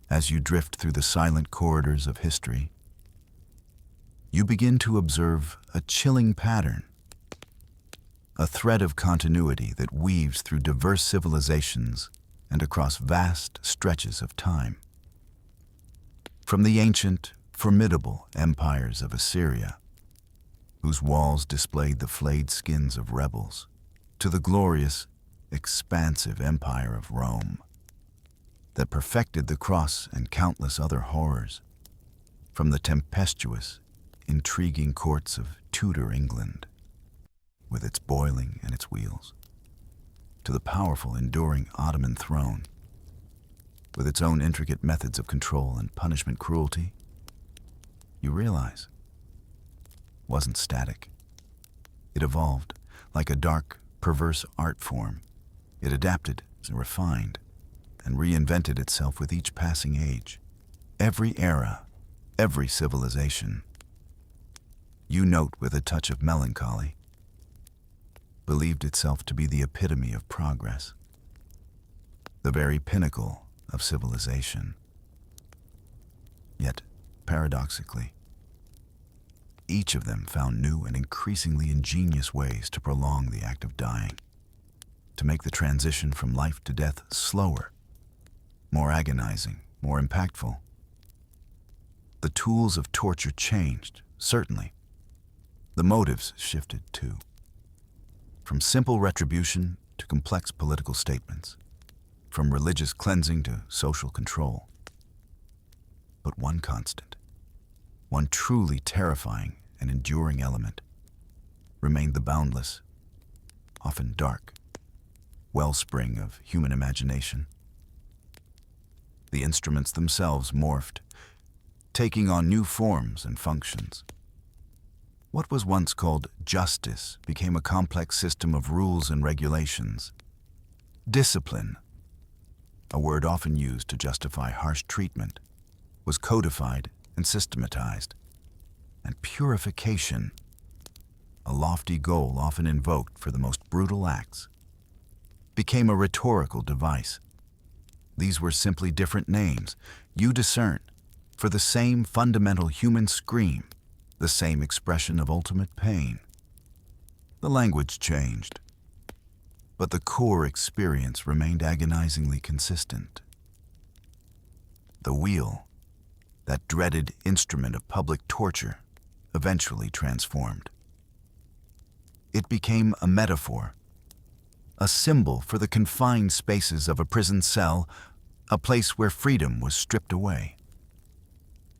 As you drift through the silent corridors of history, you begin to observe a chilling pattern, a thread of continuity that weaves through diverse civilizations and across vast stretches of time. From the ancient, formidable empires of Assyria, whose walls displayed the flayed skins of rebels, to the glorious, expansive empire of Rome, that perfected the cross and countless other horrors. From the tempestuous, intriguing courts of Tudor England, with its boiling and its wheels, to the powerful, enduring Ottoman throne, with its own intricate methods of control and punishment cruelty, you realize, wasn't static. It evolved like a dark, perverse art form. It adapted and refined and reinvented itself with each passing age. Every era, every civilization, you note with a touch of melancholy, believed itself to be the epitome of progress, the very pinnacle of civilization. Yet, paradoxically, each of them found new and increasingly ingenious ways to prolong the act of dying, to make the transition from life to death slower, more agonizing, more impactful. The tools of torture changed, certainly. The motives shifted too, from simple retribution to complex political statements, from religious cleansing to social control. But one constant, one truly terrifying and enduring element, remained the boundless, often dark, wellspring of human imagination. The instruments themselves morphed, taking on new forms and functions. What was once called justice became a complex system of rules and regulations. Discipline, a word often used to justify harsh treatment, was codified and systematized. And purification, a lofty goal often invoked for the most brutal acts, became a rhetorical device. These were simply different names, you discern, for the same fundamental human scream, the same expression of ultimate pain. The language changed, but the core experience remained agonizingly consistent. The wheel, that dreaded instrument of public torture, eventually transformed. It became a metaphor, a symbol for the confined spaces of a prison cell, a place where freedom was stripped away,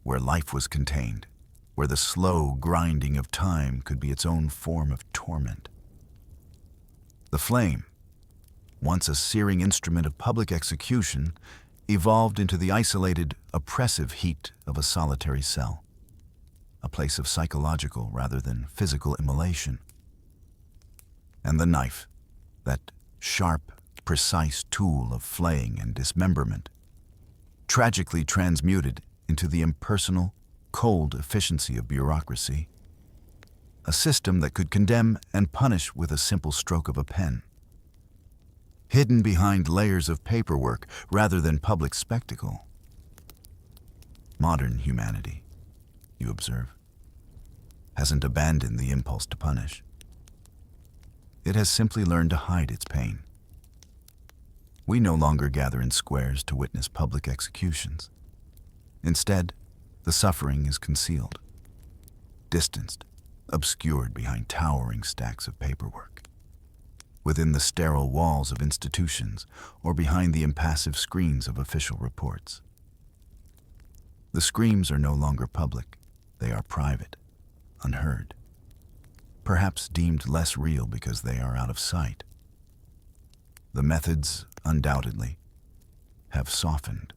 where life was contained, where the slow grinding of time could be its own form of torment. The flame, once a searing instrument of public execution, evolved into the isolated, oppressive heat of a solitary cell, a place of psychological rather than physical immolation. And the knife, that sharp, precise tool of flaying and dismemberment, tragically transmuted into the impersonal, cold efficiency of bureaucracy, a system that could condemn and punish with a simple stroke of a pen. Hidden behind layers of paperwork rather than public spectacle. Modern humanity, you observe, hasn't abandoned the impulse to punish. It has simply learned to hide its pain. We no longer gather in squares to witness public executions. Instead, the suffering is concealed, distanced, obscured behind towering stacks of paperwork, within the sterile walls of institutions or behind the impassive screens of official reports. The screams are no longer public, they are private, unheard, perhaps deemed less real because they are out of sight. The methods, undoubtedly, have softened.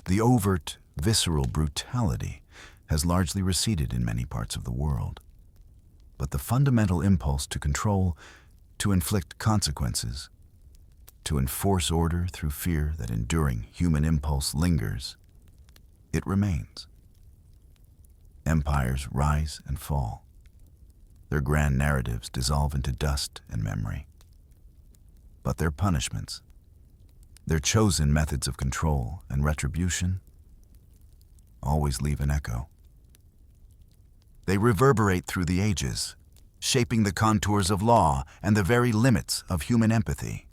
The overt, visceral brutality has largely receded in many parts of the world. But the fundamental impulse to control, to inflict consequences, to enforce order through fear, that enduring human impulse lingers, it remains. Empires rise and fall. Their grand narratives dissolve into dust and memory. But their punishments, their chosen methods of control and retribution, always leave an echo. They reverberate through the ages, shaping the contours of law and the very limits of human empathy.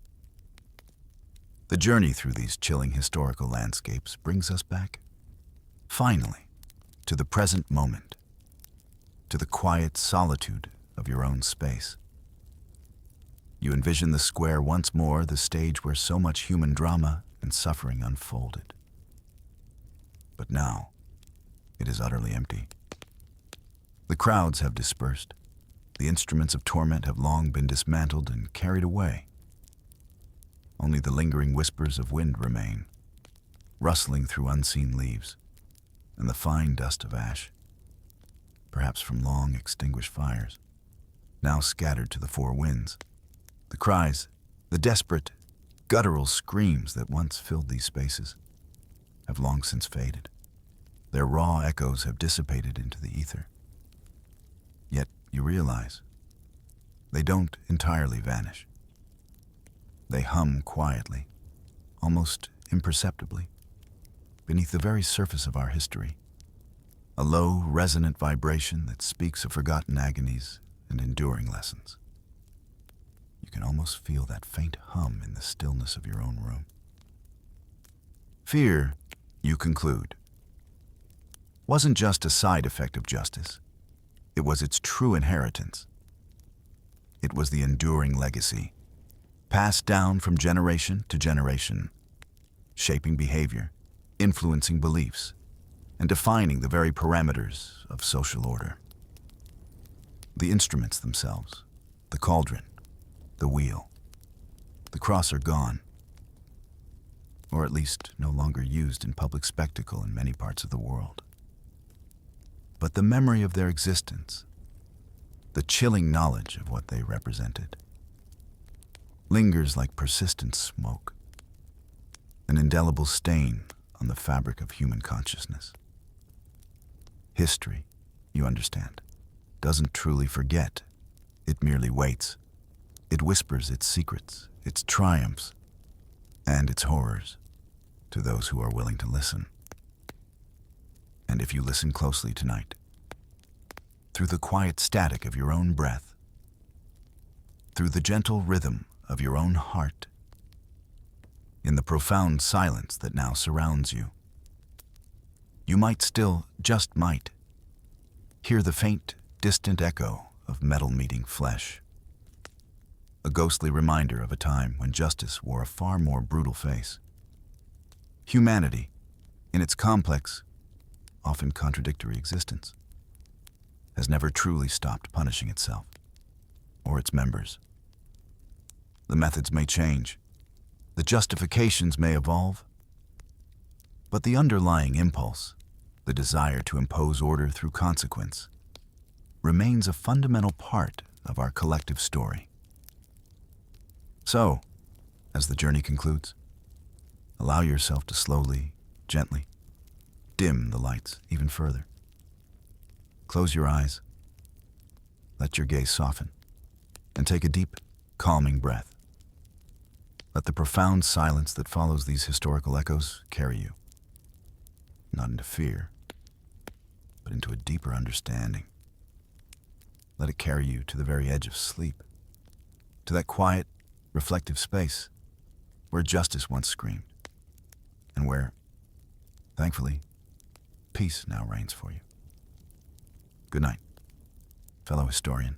The journey through these chilling historical landscapes brings us back, finally, to the present moment, to the quiet solitude of your own space. You envision the square once more, the stage where so much human drama and suffering unfolded. But now, it is utterly empty. The crowds have dispersed. The instruments of torment have long been dismantled and carried away. Only the lingering whispers of wind remain, rustling through unseen leaves, and the fine dust of ash, perhaps from long extinguished fires, now scattered to the four winds. The cries, the desperate, guttural screams that once filled these spaces, have long since faded. Their raw echoes have dissipated into the ether. Yet you realize they don't entirely vanish. They hum quietly, almost imperceptibly, beneath the very surface of our history, a low, resonant vibration that speaks of forgotten agonies and enduring lessons. You can almost feel that faint hum in the stillness of your own room. Fear, you conclude, wasn't just a side effect of justice. It was its true inheritance. It was the enduring legacy, passed down from generation to generation, shaping behavior, influencing beliefs, and defining the very parameters of social order. The instruments themselves, the cauldron, the wheel, the cross are gone, or at least no longer used in public spectacle in many parts of the world. But the memory of their existence, the chilling knowledge of what they represented, lingers like persistent smoke, an indelible stain on the fabric of human consciousness. History, you understand, doesn't truly forget. It merely waits. It whispers its secrets, its triumphs, and its horrors to those who are willing to listen. And if you listen closely tonight, through the quiet static of your own breath, through the gentle rhythm of your own heart, in the profound silence that now surrounds you, you might still, just might, hear the faint, distant echo of metal meeting flesh, a ghostly reminder of a time when justice wore a far more brutal face. Humanity, in its complex, often contradictory existence, has never truly stopped punishing itself or its members. The methods may change, the justifications may evolve, but the underlying impulse, the desire to impose order through consequence, remains a fundamental part of our collective story. So, as the journey concludes, allow yourself to slowly, gently, dim the lights even further. Close your eyes, let your gaze soften, and take a deep, calming breath. Let the profound silence that follows these historical echoes carry you, not into fear, but into a deeper understanding. Let it carry you to the very edge of sleep, to that quiet, reflective space where justice once screamed, and where, thankfully, peace now reigns for you. Good night, fellow historian.